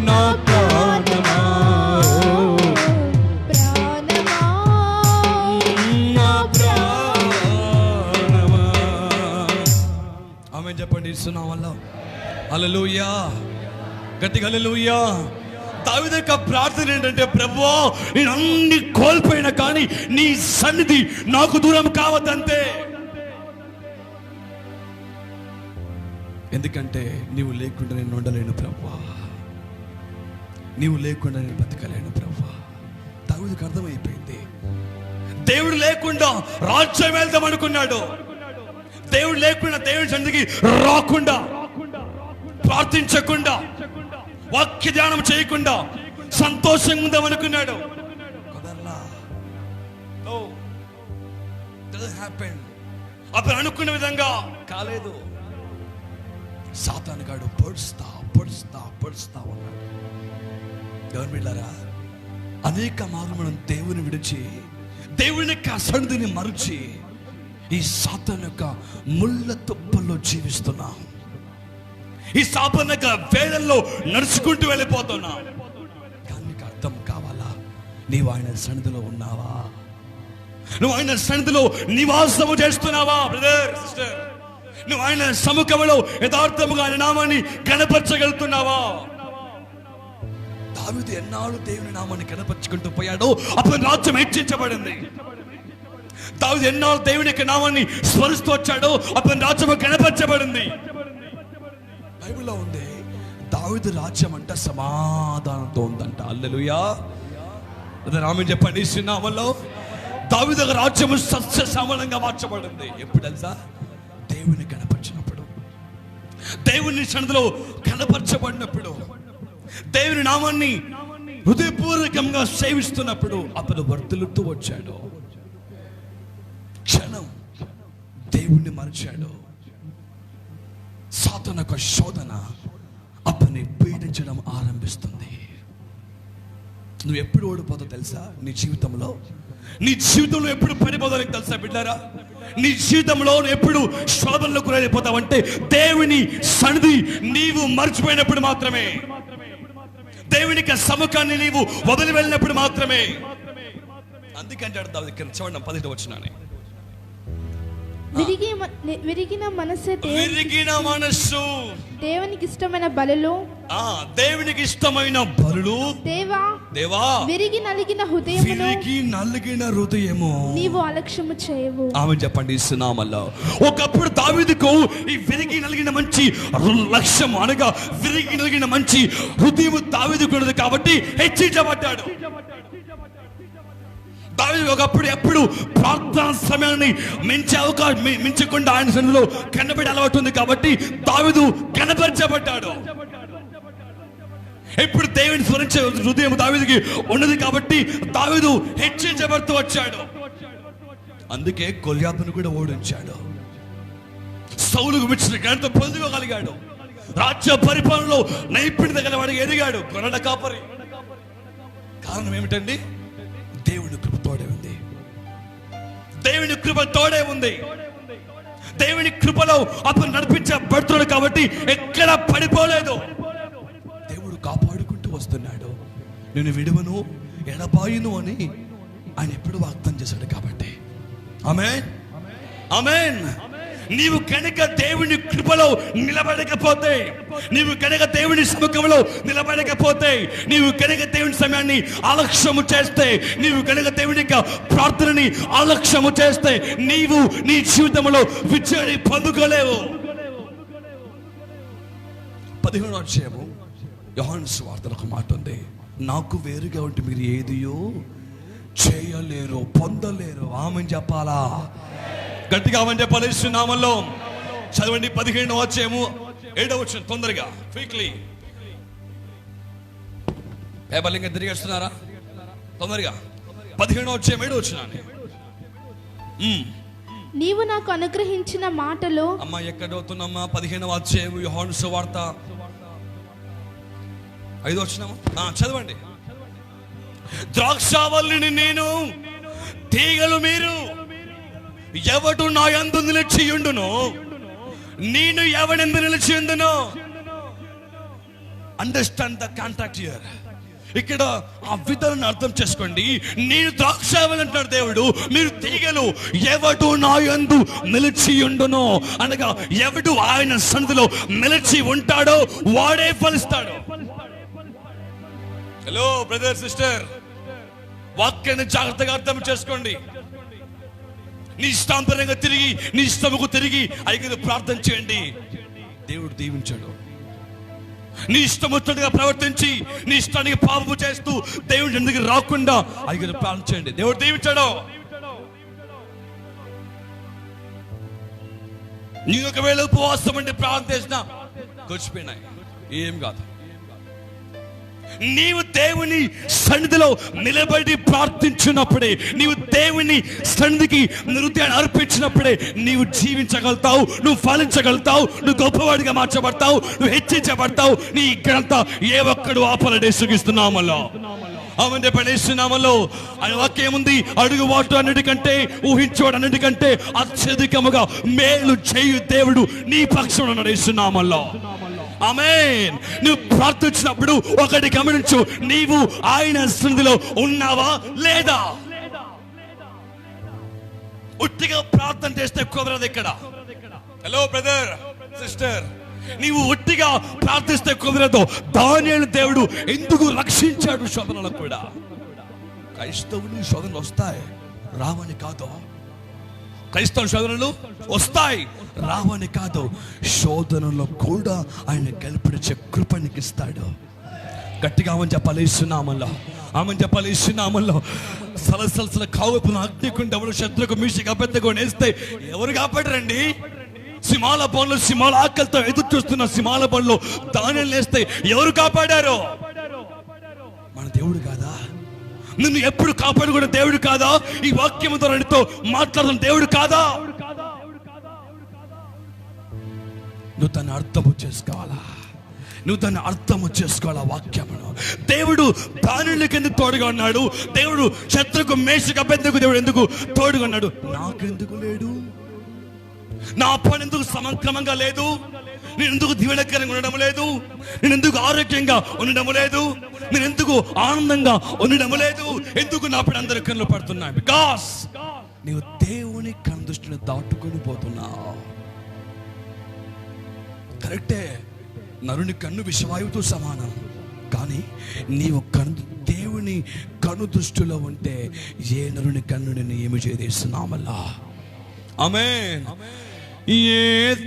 నా ప్రాణమా, ప్రాణమా, నా ప్రాణమా. ఆమేన్ చెప్పండి యేసు నామములో. హల్లెలూయా. గట్టిగా హల్లెలూయా. దావీదు యొక్క ప్రార్థన ఏంటంటే, ప్రభువా, నేను అన్ని కోల్పోయినా కానీ నీ సన్నిధి నాకు దూరం కావద్దంతే. ఎందుకంటే నీవు లేకుండా నేను ఉండలేను ప్రభువా, నీవు లేకుండా నేను బతకలేను ప్రభువా. దావీదుకు అర్థమైపోయింది, దేవుడు లేకుండా రాజ్యం వెళ్దాం అనుకున్నాడు. దేవుడు లేకుండా దేవుడి సన్నిధికి రాకుండా, ప్రార్థించకుండా, వాక్య ధ్యానం చేయకుండా సంతోషంగా ఉందాం అనుకున్నాడు. అప్పుడు అనుకున్న విధంగా కాలేదు. సాతాను గాడు పొడుస్తా ఉన్నాడు. దేవుని బిడ్డలారా, అనేక మార్లు మనం దేవుని విడిచి దేవుని యొక్క సన్నిధిని మరచి ఈ సాతాను యొక్క ముళ్ళ తుప్పల్లో జీవిస్తున్నాం. ఈ సాతాను యొక్క వేళల్లో నడుచుకుంటూ వెళ్ళిపోతున్నాం. కానీ నీకు అర్థం కావాలా, నీవు ఆయన సన్నిధిలో ఉన్నావా? నువ్వు ఆయన సన్నిధిలో నివాసము చేస్తున్నావా? బ్రదర్, సిస్టర్, నువ్వు ఆయన సముఖంలో యథార్థముగా ఆయన నామాన్ని కనపరచగలుగుతున్నావా? దావీదు ఎన్నాళ్ళు దేవుని నామాన్ని కనపరుచుకుంటూ పోయాడో అప్పుడు రాజ్యం హెచ్చించబడింది. దావీదు ఎన్నాళ్ళు దేవుని యొక్క నామాన్ని స్మరిస్తూ వచ్చాడో అప్పుడు రాజ్యం కనపరచబడింది. బైబిల్లో ఉంది, దావీదు రాజ్యం అంట సమాధానంతో ఉందంట. హల్లెలూయా. ఆమేన్ చెప్పండి. యేసునామములో దావీదు రాజ్యం సస్య శ్యామలంగా మార్చబడింది. ఎప్పుడు తెలుసా? దేవుని కనపరిచినప్పుడు, దేవుని సన్నిధిలో కనపరచబడినప్పుడు, దేవుని నామాన్ని హృదయపూర్వకంగా సేవిస్తున్నప్పుడు అతను వర్ధిల్లుతూ వచ్చాడు. క్షణం దేవుణ్ణి మరిచాడు. సాతాను యొక్క శోధన అతన్ని పీడించడం ఆరంభిస్తుంది. నువ్వు ఎప్పుడు ఓడిపోతావు తెలుసా? నీ జీవితంలో ఎప్పుడు పడిపోతావు తెలుసా బిడ్డారా? నీ జీవితంలో ఎప్పుడు శోధనలో గురైపోతావంటే దేవుని సన్నిధి నీవు మర్చిపోయినప్పుడు మాత్రమే, దేవునికి సముఖాన్ని నీవు వదిలి వెళ్ళినప్పుడు మాత్రమే. అందుకంటే చూడండి 10వ వచనాన్ని, విరిగిన మనస్సు దేవునికి ఇష్టమైన బలులు, దేవునికి ఇష్టమైన బలులు దేవా విరిగి నలిగిన హృదయము నీవు అలక్ష్యము చేయవు. ఆమేన్ చెప్పండి. యేసునామములో ఒకప్పుడు దావీదుకు ఈ విరిగి నలిగిన మంచి లక్ష్యం అనగా విరిగి నలిగిన మంచి హృదయం దావీదుకు ఉన్నది కాబట్టి హెచ్చించబడ్డాడు. దావీదు ఒకప్పుడు ఎప్పుడు ప్రార్థన సమయాన్ని మించకుండా ఆయన సన్నిధిలో కనబడి అలవాటు ఉంది కాబట్టి దావీదు కనపరచబడ్డాడు. ఎప్పుడు దేవుని స్మరించే హృదయం దావీదుకి ఉన్నది కాబట్టి దావీదు హెచ్చించబడుతూ వచ్చాడు. అందుకే గొల్యాతును కూడా ఓడించాడు. సౌలుకు మించిన జ్ఞానంతో పొందుకోగలిగాడు. రాజ్య పరిపాలనలో నైపుణ్యత గలవాడిగా ఎదిగాడు. గొర్రెల కాపరి. కారణం ఏమిటండి? దేవుని కృప తోడే ఉంది. దేవుని కృప తోడే ఉంది. దేవుని కృపలో అతను నడిపించబడుతున్నాడు కాబట్టి ఎక్కడ పడిపోలేదు. దేవుడు కాపాడుకుంటూ వస్తున్నాడు. నేను విడువను ఎడబాయును అని ఆయన ఎప్పుడు వాగ్దానం చేశాడు కాబట్టి. ఆమేన్, ఆమేన్. నీవు కనుక దేవుని కృపలో నిలబడకపోతే, నీవు కనుక దేవుని సముఖంలో నిలబడకపోతే, నీవు కనుక దేవుని సమయాన్ని అలక్ష్యము చేస్తే, నీవు కనుక దేవుని యొక్క ప్రార్థనని అలక్ష్యము చేస్తే నీవు నీ జీవితంలో విజయాన్ని పొందుకోలేవు. 15వ అధ్యాయము యోహాను సువార్తలో ఒక మాట ఉంది, నాకు వేరుగా ఉంటే మీరు ఏదియో చేయలేరు, పొందలేరు. ఆమేన్ చెప్పాలా? గట్టిగా ఆమేన్ చెప్పాలి. యేసునామములో చదవండి 15వ అధ్యాయము 7వ వచనం తొందరగా, క్విక్లీ. బైబిల్ ఇంకా తిరిగేస్తున్నారా? తొందరగా 15వ అధ్యాయం 7వ వచనాన్ని. నీవు నాకు అనుగ్రహించిన మాటలు. అమ్మా ఎక్కడ అవుతున్నామ్మా? 15వ అధ్యాయం యోహాను సువార్త 5వ వచనం చదవండి. ద్రాక్షావల్లిని నేను, తీగలు మీరు. ఎవడు నా యందు నిలిచియుండును, నేను ఎవడెందు నిలిచియుండును. Understand the contract here. ఇక్కడ ఆ విధాలను అర్థం చేసుకోండి. నేను ద్రాక్షావల్లి అంటాడు దేవుడు, మీరు తీగలు. ఎవడు నా యందు నిలిచియుండును అనగా ఎవడు ఆయన సన్నిధిలో నిలిచి ఉంటాడో వాడే ఫలిస్తాడు. హలో బ్రదర్, సిస్టర్, వాక్యాన్ని జాగ్రత్తగా అర్థం చేసుకోండి. నీ ఇష్టాంతరంగా తిరిగి, నీ ఇష్టముకు తిరిగి ఐదు ప్రార్థన చేయండి, దేవుడు దీవించాడు. నీ ఇష్టం వచ్చినట్టుగా ప్రవర్తించి నీ ఇష్టానికి పాపము చేస్తూ దేవుడి ఎందుకు రాకుండా ఐదు ప్రార్థన చేయండి, దేవుడు దీవించాడు. నీ ఒకవేళ ఉపవాసం అంటే ప్రార్థన చేసినా గడిచిపోయినాయి, ఏం కాదు. నీవు దేవుని సన్నిధిలో నిలబడి ప్రార్థించినప్పుడే, నీవు దేవుని సన్నిధికి నృత్యాన్ని అర్పించినప్పుడే నీవు జీవించగలుగుతావు, నువ్వు ఫలించగలుగుతావు, నువ్వు గొప్పవాడిగా మార్చబడతావు, నువ్వు హెచ్చించబడతావు. నీ గ్రంథ ఏ ఒక్కడు ఆపలడే సుగిస్తున్నామలో. ఆమె పడేస్తున్నామలో ఆయన వాక్యం ఉంది, అడుగువాటు అన్నిటికంటే ఊహించవాడు అన్నిటికంటే అత్యధికముగా మేలు చేయు దేవుడు నీ పక్షంలో నడుస్తున్నామల్లో. ఆమేన్. నువ్వు ప్రార్థించినప్పుడు ఒకటి గమనించు, నీవు ఆయన సన్నిధిలో ఉన్నావా లేదా? ఉట్టిగా ప్రార్థన చేస్తే కుదరదు ఇక్కడ. హలో బ్రదర్, సిస్టర్, నీవు ఒట్టిగా ప్రార్థిస్తే కుదరదు. దానియేలు దేవుడు ఎందుకు రక్షించాడు శోధనలు కూడా? క్రైస్తవులు శోధనలు వస్తాయి, రావని కాదు. క్రైస్తవ శోధనలు వస్తాయి, రావని కాదు. శోధనలో కూడా ఆయన గెలుపునిచ్చే కృపనికి ఇస్తాడు. గట్టిగా ఆమెను చెప్పాలి ఇస్తున్నామల్లో, ఆమెను చెప్పాలి ఇస్తున్నామల్లో. సలసలసల కావుపున అగ్నికుండెవడు శత్రుకు మీసిగా పెద్దగా నేస్తే ఎవరు కాపాడరండి? సింహాల బోన్లు, సింహాల ఆకలితో ఎదురు చూస్తున్న సింహాల బోన్లో దానియేలు నేస్తే ఎవరు కాపాడారు? మన దేవుడు కాదా? నిన్ను ఎప్పుడు కాపాడుకున్న దేవుడు కాదా? ఈ వాక్యం ద్వారా నీతో మాట్లాడుతున్న దేవుడు కాదా? నువ్వు దాన్ని అర్థము చేసుకోవాలా, నువ్వు దాన్ని అర్థము చేసుకోవాలా వాక్యమును. దేవుడు దానియేలుకి ఎందుకు తోడుగా ఉన్నాడు? దేవుడు శత్రుకు మేషకు అబేద్నెగోకు దేవుడు ఎందుకు తోడుగా ఉన్నాడు? నాకెందుకు లేడు? నా పని ఎందుకు సమక్రమంగా లేదు? నేను ఎందుకు దీవెనకరంగా ఉండడం లేదు? నేను ఎందుకు ఆరోగ్యంగా ఉండడం లేదు? నేను ఎందుకు ఆనందంగా ఉండడం లేదు? ఎందుకు నా పని అందరి కన్నులు పడుతున్నాయి? బికాస్ నీవు దేవుని కన్ను దృష్టిని దాటుకొని పోతున్నావు. కరెక్టే, నరుని కన్ను విషవాయువుతో సమానం. కానీ నీవు దేవుని కన్ను దృష్టిలో ఉంటే ఏ నరుని కన్ను నేను ఏమి చేస్తున్నామల్లా. ఆమేన్. ఏ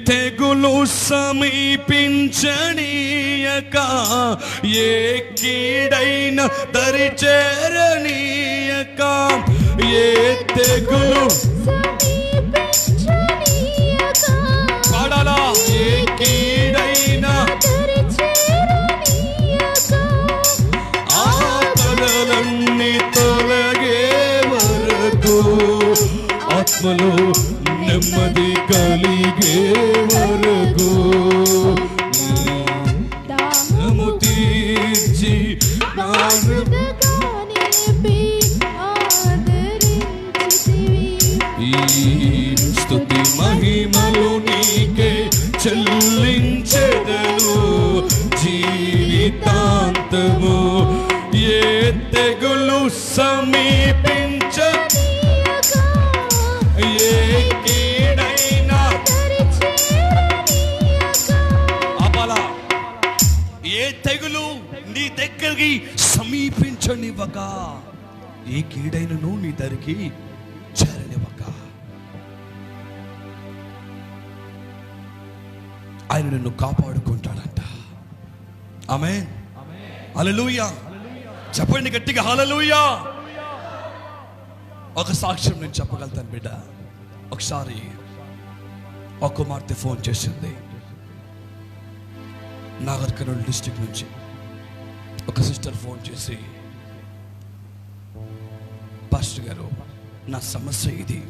తెగులు సమీపించనీయక, ఏ కీడైన దరి చేరనీయక, ఏ తెగులు పాడాలా, ఏ కీడైన ఆపదలన్నీ తొలగే వరకు, ఆత్మలో నెమ్మది కలిగే వరకు, దాహము తీర్చి ఈ స్తుతి మహిమలు నీకే చెల్లించెదను జీవితాంతము. ఏ తెగులు సమీపించ, ఏ కీడైనా అపలా, ఏ తెగులు నీ దగ్గరికి సమీపించనివ్వక, ఏ కీడైనను నీ దగ్గరికి చేరనివ్వక, ఆయన నిన్ను కాపాడుకుంటాడంట. ఆమేన్. హల్లెలూయా. చెప్పండి గట్టిగా హల్లెలూయా. ఒక సాక్ష్యం నేను చెప్పగలుగుతాను బిడ్డ. ఒకసారి ఒక కుమార్తె ఫోన్ చేసింది, నాగర్ కర్నూలు డిస్ట్రిక్ట్ నుంచి. ఒక సిస్టర్ ఫోన్ చేసి, పాస్టర్ గారు, నా సమస్య ఇది.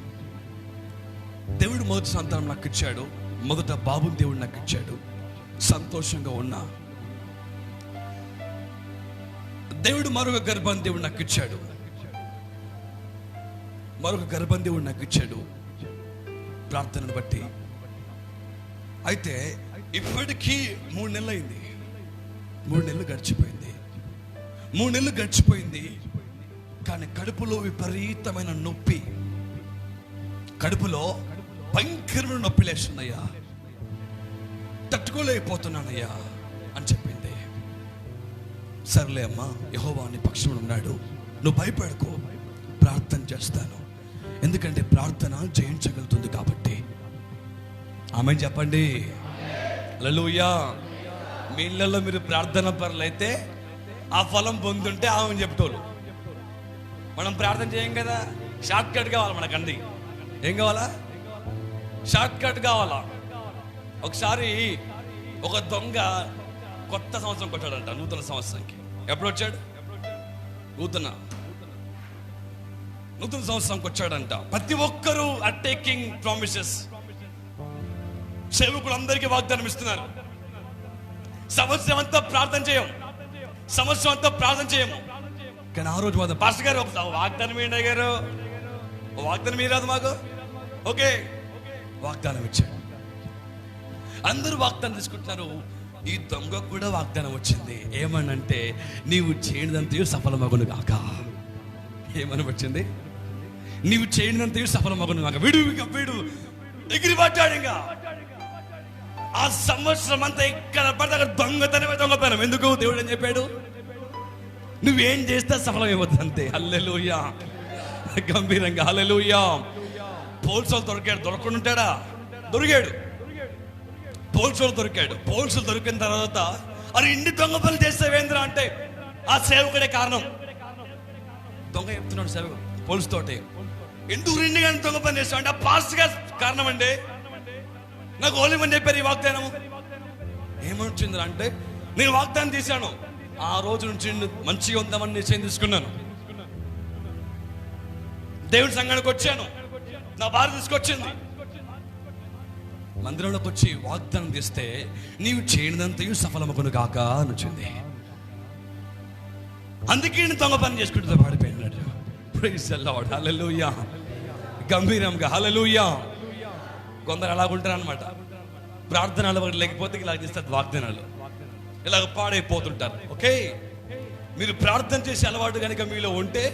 దేవుడు మొదటి సంతానం నాకు ఇచ్చాడు, మొదట బాబుని దేవుడు నాకు ఇచ్చాడు, సంతోషంగా ఉన్నా. దేవుడు మరొక గర్భాన్ని దేవుడు నాకు ఇచ్చాడు, మరొక గర్భం దేవుడు నాకు ఇచ్చాడు ప్రార్థనను బట్టి. అయితే ఇప్పటికీ 3 నెలలు అయింది, 3 నెలలు గడిచిపోయింది, 3 నెలలు గడిచిపోయింది. కానీ కడుపులో విపరీతమైన నొప్పి, కడుపులో భయంకరమైన నొప్పి లేస్తున్నాయ్యా, తట్టుకోలేకపోతున్నానయ్యా అని చెప్పింది. సర్లే అమ్మా, యెహోవా నీ పక్షంలో ఉన్నాడు, నువ్వు భయపడకు, ప్రార్థన చేస్తాను. ఎందుకంటే ప్రార్థన జయించగలుగుతుంది కాబట్టి. ఆమె చెప్పండి హల్లెలూయా. మీ ఇళ్ళల్లో మీరు ప్రార్థన పరులైతే ఆ ఫలం పొందుంటే ఆమె చెప్తోళ్ళు. మనం ప్రార్థన చేయం కదా, షార్ట్ కట్ కావాలి మనకండి. ఏం కావాలా? షార్ట్ కట్ కావాలా. ఒకసారి ఒక దొంగ కొత్త సంవత్సరం కొట్టాడంట, నూతన సంవత్సరానికి. ఎప్పుడు వచ్చాడు? నూతన సంవత్సరంకి వచ్చాడంట. ప్రతి ఒక్కరూ ఆర్ టేకింగ్ ప్రామిసెస్. సేవకులు అందరికీ వాగ్దానం ఇస్తున్నారు. సంవత్సరం అంతా ప్రార్థన చేయము. కానీ ఆ రోజు మాత్రం పాస్టర్ గారు ఒక వాగ్దానం ఏంటి గారు, వాగ్దానం మీరాదు మాకు. ఓకే, వాగ్దానం ఇచ్చాడు. అందరూ వాగ్దానం తీసుకుంటున్నారు. ఈ దొంగకు కూడా వాగ్దానం వచ్చింది. ఏమనంటే, నీవు చేయనిదంతయు సఫలమగును గాక. ఏమని వచ్చింది? నీవు చేయనిదంతయు సఫలమగును గాక. వీడు ఎగిరి పడ్డాడు. ఇంకా ఆ సంవత్సరం అంతా ఇక్కడ పడితే అక్కడ దొంగతనం. ఎందుకు? దేవుడు అని చెప్పాడు, నువ్వేం చేస్తే సఫలమైపోద్ది అంతే. హల్లెలూయా, గంభీరంగా హల్లెలూయా. పోల్సోలు దొరకకుండా ఉంటాడా? దొరికాడు. పోల్సులు దొరికిన తర్వాత, అరే ఇన్ని దొంగ పనులు చేస్తావేంద్రా అంటే, ఆ సేవకుడే కారణం. దొంగ చెప్తున్నాడు సేవకు పోల్సుతోటి, ఎందుకు రెండు గంటలు దొంగ పని చేస్తావు అంటే, ఆ పాస్టర్ గారు కారణం అండి. నాకు ఓలేమని చెప్పారు ఈ వాగ్దానం. ఏమొచ్చిందిరా అంటే, నేను వాగ్దానం తీశాను, ఆ రోజు నుంచి మంచిగా ఉందామని నిశ్చయం తీసుకున్నాను. దేవుడి సంఘానికి వచ్చాను, నా భార్య తీసుకొచ్చింది. మందిరంలోకి వచ్చి వాగ్దానం తీస్తే, నీవు చేయనిదంతయు సఫలమగును గాక అని వచ్చింది. అందుకే నేను దొంగ పని చేసుకుంటూ పాడిపోయినాడు. ప్రైజ్ ది లార్డ్, హల్లెలూయా, గంభీరంగా హల్లెలూయా. కొందరు అలాగుంటారు అనమాట. ప్రార్థన అలవాటు లేకపోతే ఇలా చేస్తారు, వాగ్దానాలు ఇలాగ పాడైపోతుంటారు. ఓకే, మీరు ప్రార్థన చేసే అలవాటు కనుక మీలో ఉంటే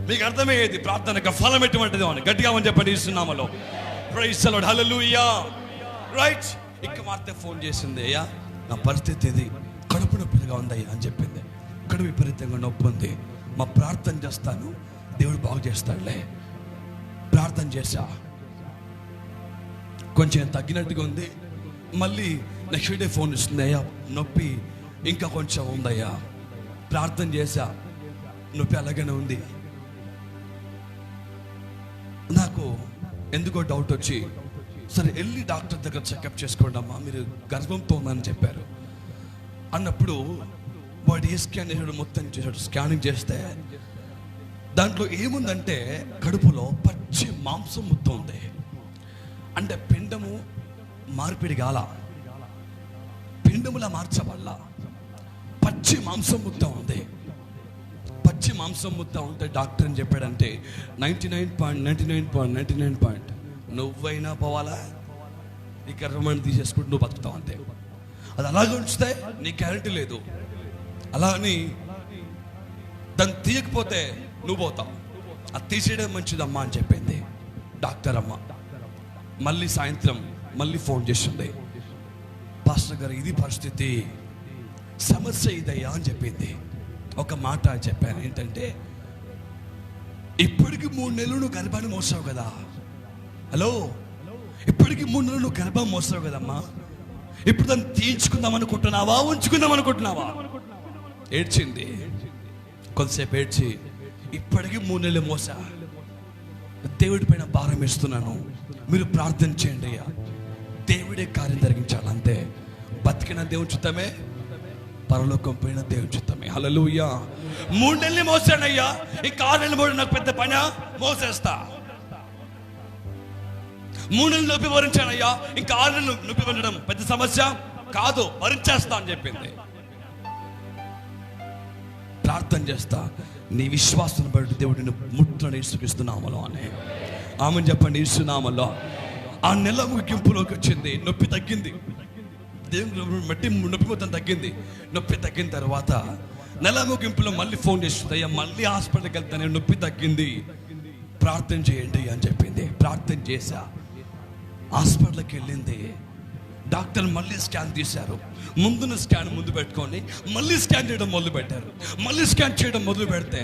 మీకు అర్థమయ్యేది ప్రార్థనకు ఫలం ఎటువంటిదో అని. గట్టిగా అని చెప్పండి ఇస్తున్నామలో. Praise the Lord, hallelujah. Right, ఇక మార్తే ఫోన్ చేసింది, అయ్యా నా పరిస్థితి ఇది, కడుపు నొప్పిగా ఉందయ్యా అని చెప్పింది. కడుపు విపరీతంగా నొప్పి ఉంది, మా ప్రార్థన చేస్తాను, దేవుడు బాగు చేస్తాడులే. ప్రార్థన చేశా, కొంచెం తగ్గినట్టుగా ఉంది. మళ్ళీ నెక్స్ట్ డే ఫోన్ ఇస్తుంది, అయ్యా నొప్పి ఇంకా కొంచెం ఉందయ్యా. ప్రార్థన చేశా, నొప్పి అలాగనే ఉంది. నాకు ఎందుకో డౌట్ వచ్చి, సరే వెళ్ళి డాక్టర్ దగ్గర చెకప్ చేసుకోండి అమ్మా, మీరు గర్భంతో ఉందని చెప్పారు అన్నప్పుడు వాడు ఏ స్కాన్ చేసాడు, మొత్తం చేశాడు. స్కానింగ్ చేస్తే దాంట్లో ఏముందంటే, కడుపులో పచ్చి మాంసం మొత్తం ఉంది. అంటే పిండము మార్పిడి గాల, పిండములా మార్చబల్ల, పచ్చి మాంసం మొత్తం ఉంది. పచ్చి మాంసం ముద్ద ఉంటే డాక్టర్ అని చెప్పాడంటే 99.99 నువ్వైనా పోవాలా, నీ గర్భమని తీసేసుకుంటూ నువ్వు బతుకుతావు అంతే. అది అలాగే ఉంచితే నీ గ్యారెంటీ లేదు. అలా అని దాన్ని తీయకపోతే నువ్వు పోతావు. అది తీసేయడం మంచిదమ్మా అని చెప్పింది డాక్టర్ అమ్మ. మళ్ళీ సాయంత్రం మళ్ళీ ఫోన్ చేసింది, పాస్టర్ గారు ఇది పరిస్థితి, సమస్య ఇదయ్యా అని చెప్పింది. ఒక మాట చెప్పాను, ఏంటంటే ఇప్పటికి 3 నెలలు నువ్వు గర్భాన్ని మోసావు కదా. హలో, ఇప్పటికి 3 నెలలు నువ్వు గర్భం మోసావు కదమ్మా. ఇప్పుడు దాన్ని తీయించుకుందాం అనుకుంటున్నావా, ఉంచుకుందాం అనుకుంటున్నావా? ఏడ్చింది, కొంతసేపు ఏడ్చి, ఇప్పటికి 3 నెలలు మోసా, దేవుడి పైన భారం ఇస్తున్నాను, మీరు ప్రార్థన చేయండి అయ్యా, దేవుడే కార్యం జరిగించాలి అంతే. బతికిన దేవుని చిత్తమే, పరలోకం పోయిన దేవుని చిత్తమే. హల్లెలూయా. 3 నెలలు మోసానయ్యా, ఈ 6 నెలలు మోడు నాకు పెద్ద పని, మోసేస్తా. 3 నెలలు నొప్పి భరించానయ్యా, ఇంకా 6 నెలలు నొప్పి భరించడం పెద్ద సమస్య కాదు, భరించేస్తా అని చెప్పింది. ప్రార్థన చేస్తా, నీ విశ్వాసం బట్టి దేవుడిని ముట్టని ఇస్తున్నామలో అని ఆమెను చెప్పండి. ఇస్తున్నామలో ఆ నెల ముగింపులోకి వచ్చింది, నొప్పి తగ్గింది, దేవుని బట్టి నొప్పి మొత్తం తగ్గింది. నొప్పి తగ్గిన తర్వాత నెల ముగింపులో మళ్ళీ ఫోన్ చేస్తుంది, అయ్యా మళ్ళీ హాస్పిటల్కి వెళ్తాను, నొప్పి తగ్గింది, ప్రార్థన చేయండి అని చెప్పింది. ప్రార్థన చేశా, హాస్పిటల్కి వెళ్ళింది. డాక్టర్ మళ్ళీ స్కాన్ తీశారు. ముందున్న స్కాన్ ముందు పెట్టుకొని మళ్ళీ స్కాన్ చేయడం మొదలు పెట్టారు. మళ్ళీ స్కాన్ చేయడం మొదలు పెడితే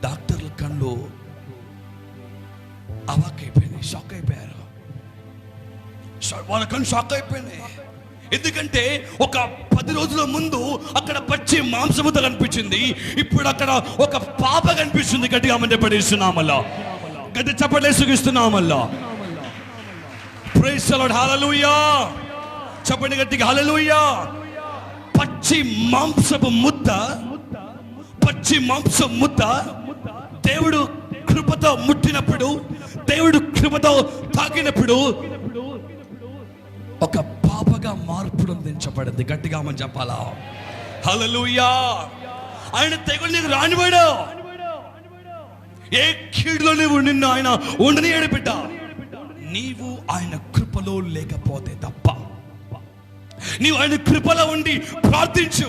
డాక్టర్ల కళ్ళు అవాక్కైపోయినాయి, షాక్ అయిపోయారు. వాళ్ళ కళ్ళు షాక్ అయిపోయినాయి. ఎందుకంటే ఒక 10 రోజుల ముందు అక్కడ పచ్చి మాంసముద్ద కనిపించింది, ఇప్పుడు అక్కడ ఒక పాప కనిపిస్తుంది. గట్టిగా మంది పడేస్తున్నామల్లా, గట్టి చప్పట్లేసుగిస్తున్నామల్లా. ప్రైజ్ ది లార్డ్, హల్లెలూయా. చెప్పండి గట్టిగా హల్లెలూయా. పచ్చి మాంసపు ముద్ద, పచ్చి మాంసం ముద్ద దేవుడు కృపతో ముట్టినప్పుడు, దేవుడు కృపతో తాకినప్పుడు ఒక పాపగా మార్పు అందించబడింది. గట్టిగా మనం చెప్పాలా? హల్లెలూయా. ఆయన తెగులు నీకు రానివాడు. ఏ కీడులో నిన్ను ఆయన ఉండనియడు బిడ్డ. నీవు ఆయన కృపలో లేకపోతే తప్ప. నీవు ఆయన కృపలో ఉండి ప్రార్థించు.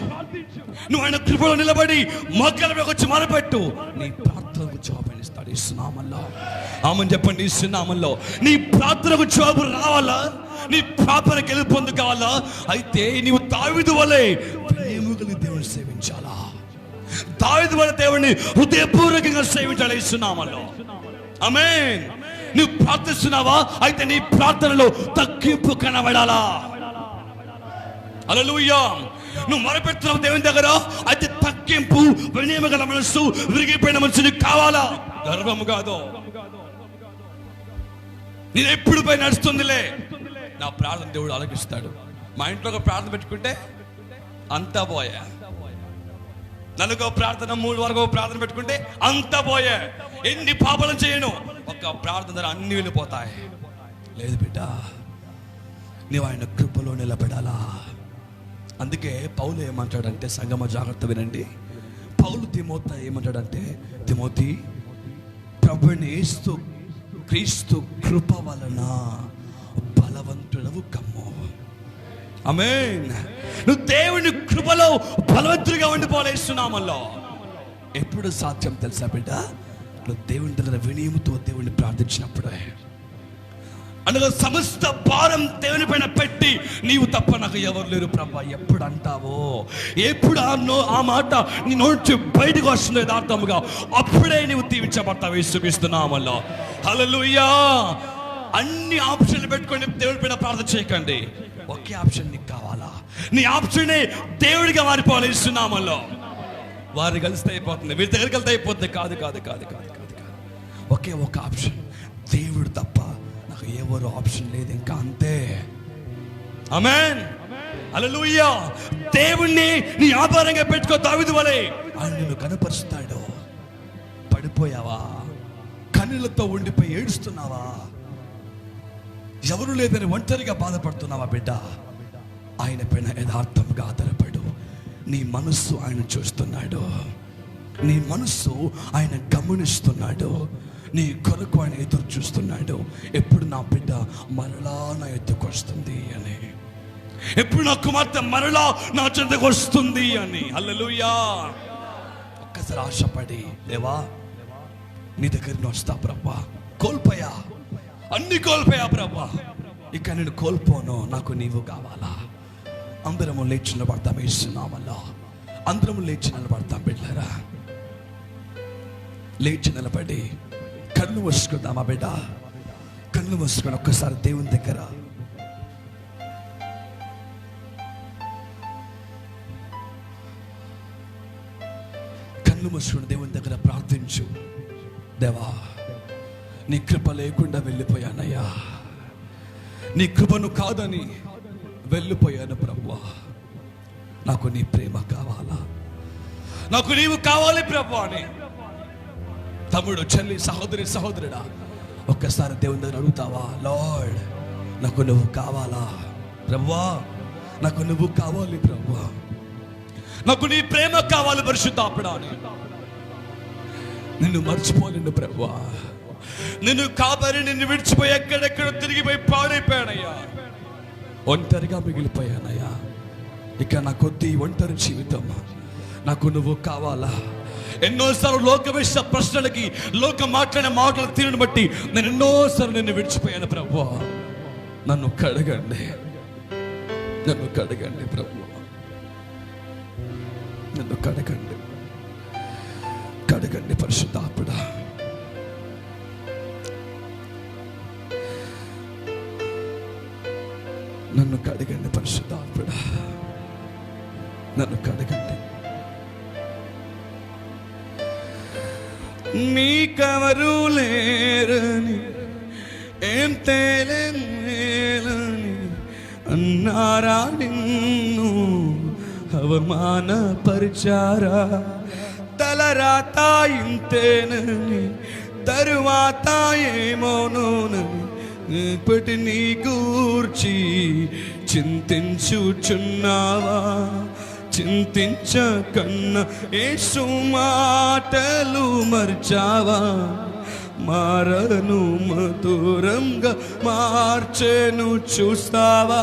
నువ్వు ఆయన కృపలో నిలబడి మోకాళ్ళ వచ్చి మొరపెట్టు. నీ ప్రార్థనకు జవాబు ఇస్తాడు ఇస్తున్నామల్లో. ఆమని చెప్పండి. ఇస్తున్నామల్లో నీ ప్రార్థనకు జవాబు రావాలా? నీ ప్రార్థన గెలుపొందు కావాలా? అయితే నీవు దావీదు వలె ప్రేమగల దేవుని సేవించాలా? దావీదు వలె దేవుని హృదయపూర్వకంగా సేవించాలి ఇస్తున్నామల్లో. ఆమేన్. నువ్వు ప్రార్థిస్తున్నావా? అయితే నీ ప్రార్థనలో తగ్గింపు కనబడాలా? హల్లెలూయా. నువ్వు మొరపెడుతున్నావు దేవుని దగ్గర, అయితే తగ్గింపు, వినయమగల మనసు, విరిగిపోయిన మనసు నీకు కావాలా? గర్వము కాదు. నేను ఎప్పుడు పై నడుస్తుందిలే, నా ప్రార్థన దేవుడు ఆలకిస్తాడు. మా ఇంట్లో ఒక ప్రార్థన పెట్టుకుంటే అంతా పోయే. నలుగో ప్రార్థన, 3 వరకు ప్రార్థన పెట్టుకుంటే అంతా పోయే. ఎన్ని పాపాలను చేయను, ఒక ప్రార్థన ద్వారా అన్ని వెళ్ళిపోతాయి. లేదు బిడ్డ, నీవు ఆయన కృపలో నిలబడాలా. అందుకే పౌలు ఏమంటాడంటే, సంగమ జాగ్రత్త వినండి. పౌలు తిమోతి ఏమంటాడంటే, తిమోతి, ప్రభువైన యేసు క్రీస్తు కృప వలన బలవంతుడవు కమ్ము. ఆమేన్. నువ్వు దేవుని కృపలో బలవంతుడిగా ఉండిపోలేస్తున్నామల్లో. ఎప్పుడు సాధ్యం తెలుసా బిడ్డ? నువ్వు దేవుని దగ్గర వినయముతో దేవుణ్ణి ప్రార్థించినప్పుడే. అనగా సమస్త భారం దేవుని పైన పెట్టి, నీవు తప్ప నాకు ఎవరు లేరు ప్రభా ఎప్పుడు అంటావో, ఎప్పుడు ఆ మాట నీ నోటి బయటకు వస్తుందో యథార్థముగా, అప్పుడే నీవు దీవించబడతావు యేసుక్రీస్తునామములో. హల్లెలూయా. అన్ని ఆప్షన్లు పెట్టుకొని దేవుడి పైన ప్రార్థన చేయకండి. ఒకే ఆప్షన్ నీకు కావాలా? నీ ఆప్షనే దేవుడిగా మారిపోవాలి యేసునామములో. వారు కలిస్తే అయిపోతుంది, వీరి దగ్గరికి వెళ్తే అయిపోతుంది. కాదు కాదు కాదు కాదు కాదు కాదు. ఒకే ఒక ఆప్షన్, దేవుడు తప్ప నాకు ఎవరు ఆప్షన్ లేదు ఇంకా, అంతే. ఆమేన్. హల్లెలూయా. దేవుణ్ణి నీ ఆధారంగా పెట్టుకో. దావీదు వలె ఆయన నిన్ను కనపరుస్తాడు. పడిపోయావా? కన్నులతో ఉండిపోయి ఏడుస్తున్నావా? ఎవరు లేదని ఒంటరిగా బాధపడుతున్నావా బిడ్డ? ఆయన పైన యథార్థంగా ఆధారపడు. నీ మనస్సు ఆయన చూస్తున్నాడు. నీ మనస్సు ఆయన గమనిస్తున్నాడు. నీ కొరకు ఆయన ఎదురు చూస్తున్నాడు. ఎప్పుడు నా బిడ్డ మరలా నా ఎద్దుకు వస్తుంది అని, ఎప్పుడు నా కుమార్తె మరలా నా చెంతకు వస్తుంది అని. హల్లెలూయా. ఒక్కసారి ఆశపడి, దేవా నీ దగ్గరికి వస్తా ప్రభా. కోల్పోయా, అన్ని కోల్పోయా ప్రభా, ఇక నేను కోల్పోను, నాకు నీవు కావాలా. అందరము లేచి నిలబడతాం యేసునామములో. అందరము లేచి నిలబడతాం బిడ్డలారా. లేచి నిలబడి కళ్ళు మూసుకుందామా బిడ్డ? కళ్ళు మూసుకొని ఒక్కసారి దేవుని దగ్గర కళ్ళు మూసుకొని దేవుని దగ్గర ప్రార్థించు. దేవా నీ కృప లేకుండా వెళ్ళిపోయానయ్యా, నీ కృపను కాదని వెళ్ళిపోయాను ప్రభువా. నాకు నీ ప్రేమ కావాలా, నాకు నీవు కావాలి ప్రభువా అని. తమ్ముడు, చెల్లి, సహోదరి, సహోదరుడా, ఒక్కసారి దేవుని దగ్గర అడుగుతావా? లార్డ్ నాకు నువ్వు కావాలా ప్రభువా, నాకు నువ్వు కావాలి ప్రభువా, నాకు నీ ప్రేమ కావాలి పరిశుద్ధాత్ముడా అని. నిన్ను మర్చిపోలేను ప్రభువా, నిన్ను కాబరి నిన్ను విడిచిపోయి ఎక్కడెక్కడ తిరిగిపోయి పాడైపోయానయ్యా, ఒంటరిగా మిగిలిపోయానయ్యా. ఇక నా కొద్ది ఒంటరి జీవితం, నాకు నువ్వు కావాలా. ఎన్నోసార్లు లోకవేశ ప్రశ్నలకి, లోక మాట్లాడిన మాటల తీరును బట్టి నేను ఎన్నోసార్లు నిన్ను విడిచిపోయాను ప్రభువా. నన్ను కడగండి, నన్ను కడగండి ప్రభువా, నన్ను కడగండి, కడగండి పరిశుద్ధాత్ముడా. నన్ను కడగండి పరిశుద్ధాత్ముడా, నన్ను కడగండి. నీకెవరు లేరని, ఏం తేలని అన్నారా నిన్ను అవమానపరిచారా, తలరాత ఇంతేనని, తరువాత ఏమోనోనని ఇప్పటి నీ గూర్చి చింతించుచున్నావా? చింతించకన్నా యేసు మాటలు మర్చావా? మారను మధురంగా మార్చెను చూస్తావా?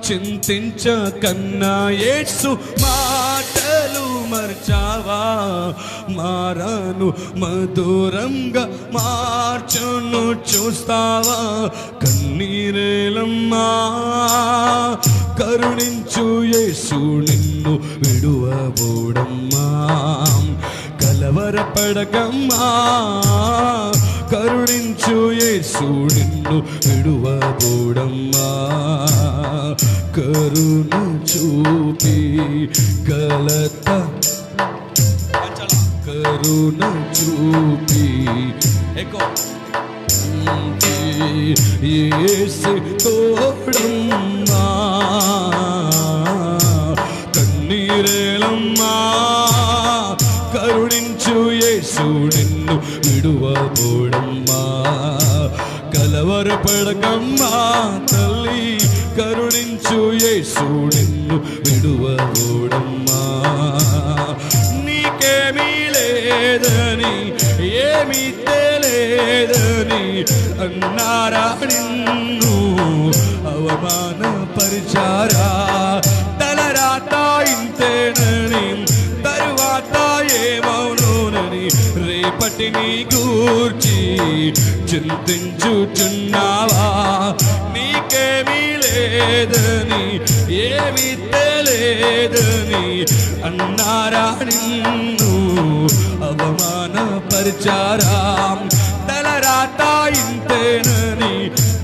చింతించకన్నా యేసు మాటలు మర్చావా? మారను మధురంగా మార్చును చూస్తావా? కన్నీరేలమ్మా కరుణించు యేసు నిన్ను విడువబోడమ్మా. కలవరపడకమ్మా కరుణించు యేసు నిన్ను విడువబోడమ్మా. కరుణ చూపి కలత కరుణ చూపి యేసు తోడమ్మా. కన్నీరేలమ్మా కరుణించు యేసు నిన్ను విడువబోడమ్మా. కలవరపడకమ్మా తల్లి కరుణించు యేసు నిన్ను విడువబోడమ్మా. నీకేమీ లేదని ఏమీ తెలియదని అన్నారా నిన్ను అవమానపరిచారా? తలరాత ఇంతేనని, తరువాత ఏమవునోనని రేపటి నీ గూర్చి చింతించుచున్నావా? నీకేమీ లేదని ఏమీ తెలియదని అన్నారా నిన్ను అవమానపరిచారా? తలరాత ఇంతేనని,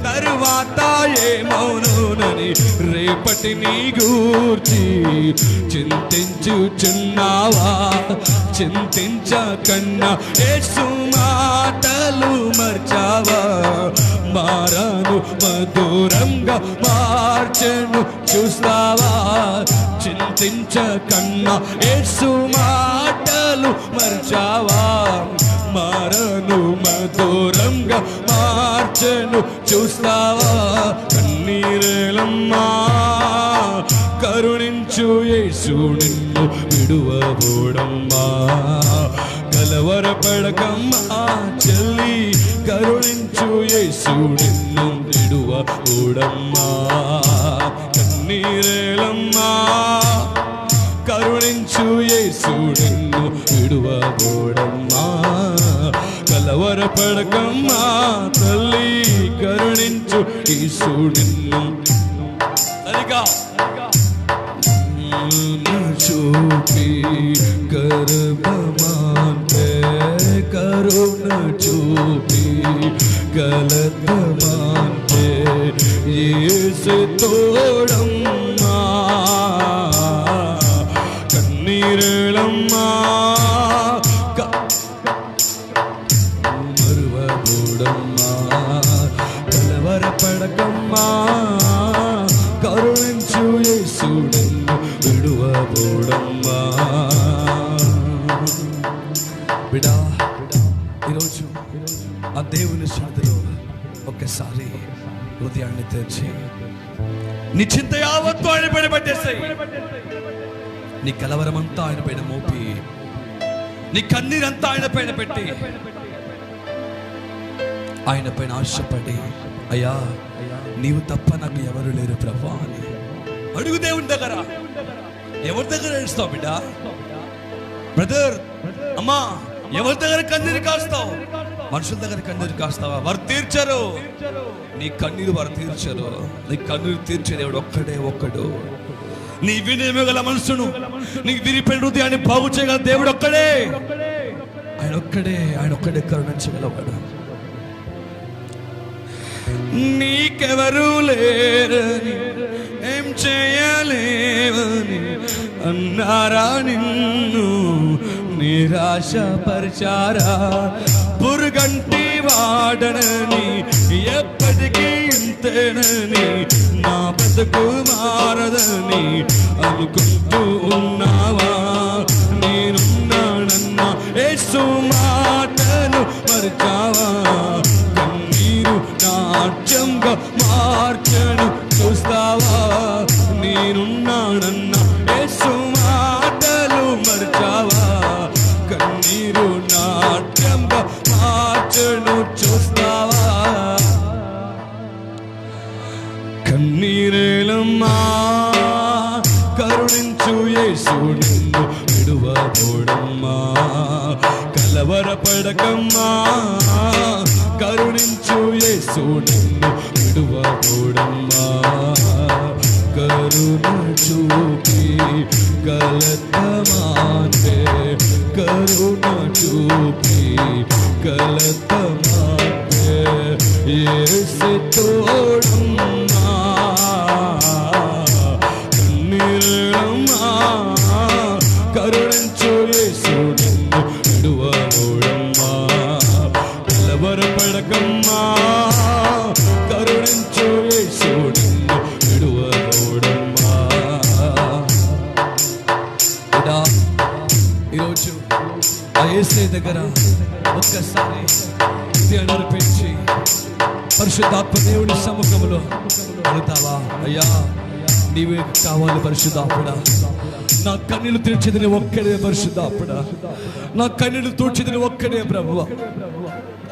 తరువాత ఏమవునోనని రేపటి నీ గూర్చి చింతించుచున్నావా? చింతించకన్నా యేసు మాటలు మర్చావా? మారను మధురంగా మార్చెను చూస్తావా? చింతించకన్నా యేసు మాటలు మర్చావా? మారను మధురంగా మార్చెను చూస్తావా? కన్నీరేలమ్మా కరుణించు యేసు నిన్ను విడువబోడమ్మా. కలవరపడకమ్మా చెల్లి కరుణించు యేసు నిన్ను విడువబోడమ్మా. కన్నీరేలమ్మా కరుణించు యేసు నిన్ను విడువబోడమ్మా. కలవరపడకమ్మా తల్లి కరుణించు యేసు నిన్ను. సరిగా చూపి కరుణమాన్పే కరుణ చూపి గలతమాన్పే యేసు తోడమ్మా. కన్నీరేలమ్మా మరువబోడమ్మా. కలవరపడకమ్మా కరుణించు యేసు నిన్ను విడువబోడమ్మా. బిడా ఈరోజు ఆ దేవుని సన్నిధిలో ఒక్కసారి హృదయాన్ని తెరిచి నీ చింత యావత్తు ఆయన పైన పెట్టేస్తాయి. నీ కలవరమంతా ఆయన పైన మోపి, నీ కన్నీరంతా ఆయన పైన పెట్టి, ఆయన పైన ఆశపడి, అయ్యా నీవు తప్ప నాకు ఎవరు లేరు ప్రభా అని అడుగు దేవుని దగ్గర. ఎవరి దగ్గర ఏడుస్తావు బిడ్డ? బ్రదర్, అమ్మా, ఎవరి దగ్గర కన్నీరు కాస్తావు? మనుషుల దగ్గర కన్నీరు కాస్తావా? వారు తీర్చరు నీ కన్నీరు, వారు తీర్చరు. నీ కన్నీరు తీర్చే దేవుడు ఒక్కడే ఒక్కడు. నీ వినయము గల మనసును, నీ విరిపోయిన హృదయాన్ని బాగు చేయగల దేవుడు ఒక్కడే. ఆయన ఒక్కడే కరుణించగలవాడు. నీకెవరు లేరని, ఏం చేయలేవని అన్నారా నిన్ను నిరాశపరిచారా? పురుగంటి వాడనని ఎప్పటికీ ఇంత ఇంతేనని నా బ్రతుకు మారదని అనుకుంటూ ఉన్నావా? నేనున్నానన్న యేసు మాటను మరిచావా? కన్నీరు నాట్యంగా మార్చను చూస్తావా? నేనున్నానన్న యేసు మాటలు మరిచావా? కన్నీరు నాట్యంగా మార్చను చూస్తావా? కన్నీరేలమ్మా కరుణించు యేసు నిన్ను విడువబోడమ్మా. కలవరపడకమ్మా కరుణించు యేసు నిన్ను విడువబోడమ్మా. కరుణ చూపి కలతమాతే, కరుణ చూపి కలతమాతే యేసు తోడమ్మా. కన్నీరమ్మా కరుణించు యేసు నిన్ను విడువబోడమ్మా. కలవరపడకమ్మా కరుణించు యేసు నిన్ను విడువబోడమ్మా. ఈరోజు ఆ యేసయ్య దగ్గర ఒక్కసారి నడిపించి పరిశుద్ధాత్మ దేవుడి సముఖంలో అడుగుతావా? అయ్యా నీవే కావాలి పరిశుద్ధాత్ముడా. నా కన్నీళ్లు తీర్చేది ఒక్కడే పరిశుద్ధాత్ముడా. నా కన్నీళ్లు తూడ్చేది ఒక్కడే ప్రభువా.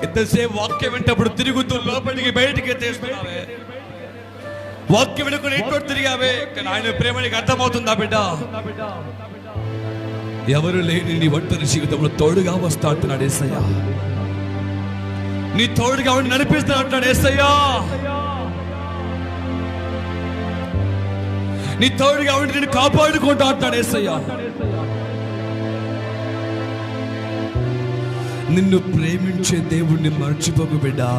ఎంతసేపు వాక్యం వింటప్పుడు తిరుగుతూ లోపలికి బయటికి తీస్తున్నావే, వాక్యం వినుకుని ఇంట్లో తిరిగావే, కానీ ఆయన ప్రేమ నీకు అర్థమవుతుందా బిడ్డ? ఎవరు లేని నీ ఒంటరి జీవితంలో తోడుగా వస్తా అంటున్నాడు యేసయ్య. నీ తోడుగా ఉండి నడిపిస్తా అంటున్నాడు యేసయ్య. నీ తోడుగా ఉండి నేను కాపాడుకుంటా అంటాడు యేసయ్య. నిన్ను ప్రేమించే దేవుణ్ణి మర్చిపోకు బిడ్డా.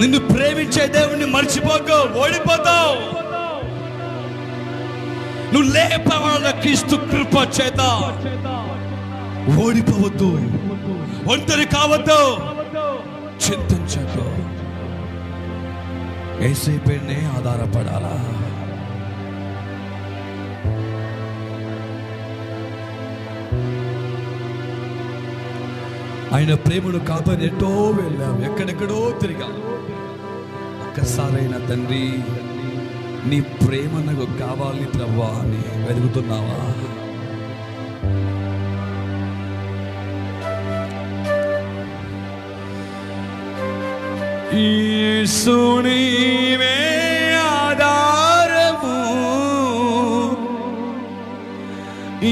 నిన్ను ప్రేమించే దేవుణ్ణి మర్చిపోకు, ఓడిపోతావు. నువ్వు లేపవాళ్ళ క్రీస్తు కృప చేత ఓడిపోవద్దు, ఒంటరి కావద్దు, చింతించకు. యేసయ్య పైనే ఆధారపడాలా. ఆయన ప్రేమను కాపాడి ఎటో వెళ్ళావు, ఎక్కడెక్కడో తిరిగావు. ఒక్కసారైనా తండ్రి నీ ప్రేమ నాకు కావాలి ప్రభువా అని వెతుకుతున్నావా? యేసు నీవే ఆధారము,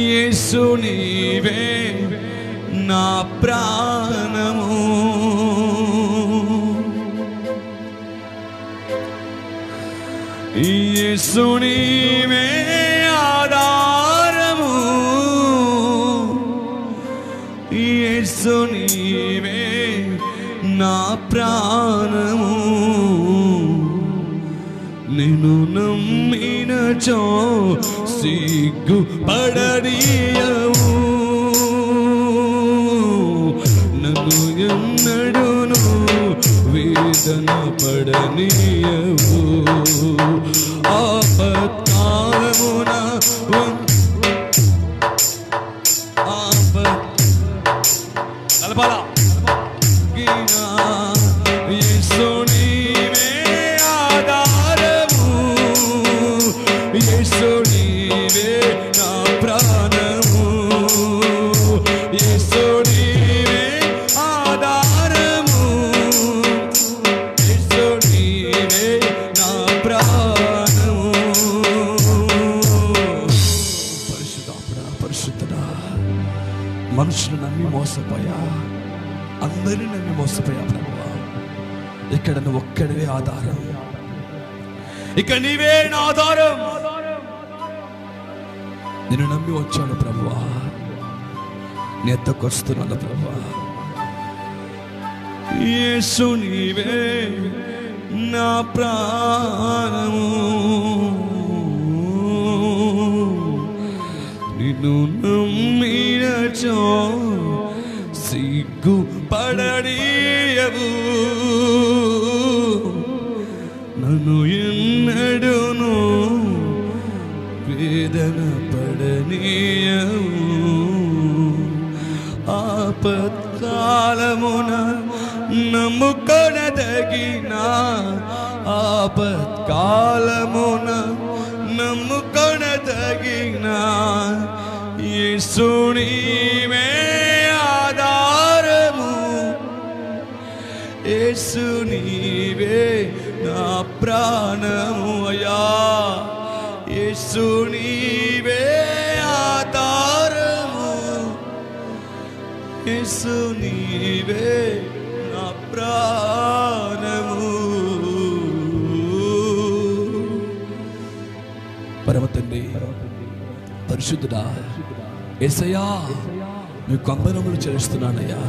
యేసు నీవే నా ప్రాణము. యేసు నీవే ఆధారము, యేసు నీవే నా ప్రాణము. నిన్ను నమ్మినచో సిగ్గు పడనీయవు, నన్ను ఎన్నడూను వేదన పడనీయవు. ఆపత్కాలమున కలపాలా యేసు నీవే ఆధారము, యేసు నీవే నా ప్రాణము. యేసు నీవే ఆధారము, యేసు నీవే నా ప్రాణము. పరిశుద్ధుడా పరిశుద్ధుడా. మనుషులు నమ్మి మోసపోయా, అందరినీ నమ్మి మోసపోయా ప్రభువా. ఇక్కడ నువ్వు ఒక్కడివే ఆధారం, ఇక్కడ నీవే నా ఆధారం. నేను నమ్మి వచ్చాను ప్రభువా, నీ ఎద్దకొస్తున్నాను ప్రభువా. యేసు నీవే నా ప్రాణము, నిన్ను నమ్మినచో సిగ్గు పడనీయవు. పడనీయవు, నన్ను ఎన్నడూను వేదన పడనీయవు. ఆపత్కాలమున నమ్ముకొనదగిన, ఆపత్కాలమున నమ్ముకొనదగిన యేసు నీవే ఆధారము, యేసు నీవే నా ప్రాణము అయ్యా, యేసు నీవే ఆధారము, యేసు నీవే నా ప్రాణము. పరమ తండ్రి పరిశుద్ధుడా యేసయ్యా, నీ కంబనములు చేస్తున్నానయ్యా.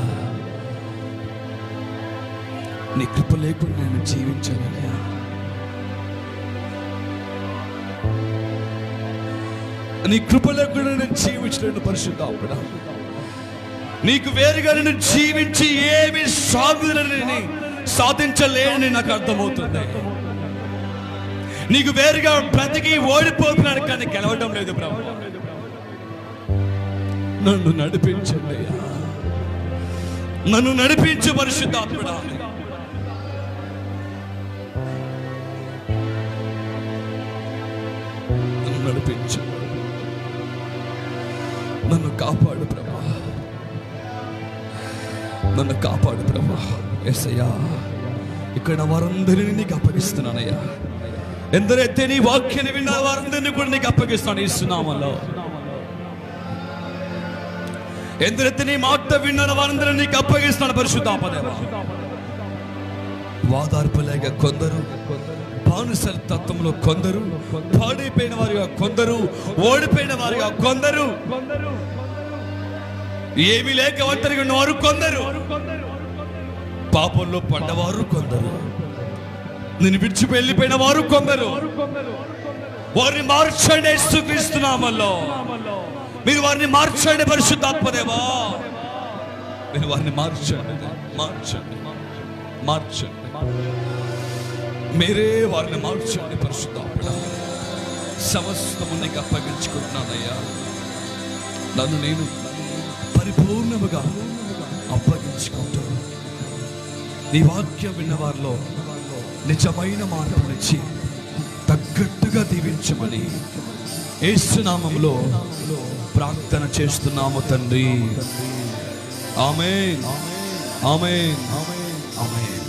నీ కృప లేకుండా నేను జీవించానయ్యా. నీ కృప లేకుండా నేను జీవించలేను పరిశుద్ధాత్ముడా. నీకు వేరుగా నేను జీవించి ఏమి సాధించలేని నాకు అర్థమవుతుంది. నీకు వేరుగా బ్రతికి ఓడిపోతున్నాను కానీ గెలవడం లేదు ప్రభు. నన్ను నడిపించండి అయ్యా, నన్ను నడిపించు పరిశుద్ధాత్ముడా. నన్ను నడిపించు, నన్ను కాపాడు ప్రభా, నన్ను కాపాడు ప్రభా. యేసయ్యా, ఇక్కడ వారందరినీ నీకు అప్పగిస్తున్నానయ్యా. ఎందరైతే నీ వాక్యాన్ని విన్న వారందరినీ కూడా నీకు అప్పగిస్తాను ఇస్తున్నామలో. ఎందరైతే నీ మాట విన్న వారందరినీ నీకు అప్పగిస్తాను పరిశుద్ధాత్మదేవా. వాదార్పు లేక కొందరు, బానిసల తత్వంలో కొందరు, పాడైపోయిన వారిగా కొందరు, ఓడిపోయిన వారిగా కొందరు, ఏమీ లేక ఒంటరిగా ఉన్నవారు కొందరు, పాపంలో పడ్డవారు కొందరు, నేను విడిచి వెళ్ళిపోయిన వారు కొందరు. వారిని మార్చండి యేసుక్రీస్తు నామములో. మీరు వారిని మార్చండి పరిశుద్ధాత్మదేవా. మీరు వారిని మార్చండి, మార్చండి, మార్చండి. మీరే వారిని మార్చండి పరిశుద్ధాత్ముడా. సమస్తము నీకు అప్పగించుకుంటున్నానయ్యా. నన్ను నేను పరిపూర్ణముగా అప్పగించుకుంటూ నీ వాక్యం విన్న వారిలో నిజమైన మార్పునిచ్చి తగ్గట్టుగా దీవించమని యేసు నామములో ప్రార్థన చేస్తున్నాము తండ్రి. ఆమేన్, ఆమేన్, ఆమేన్.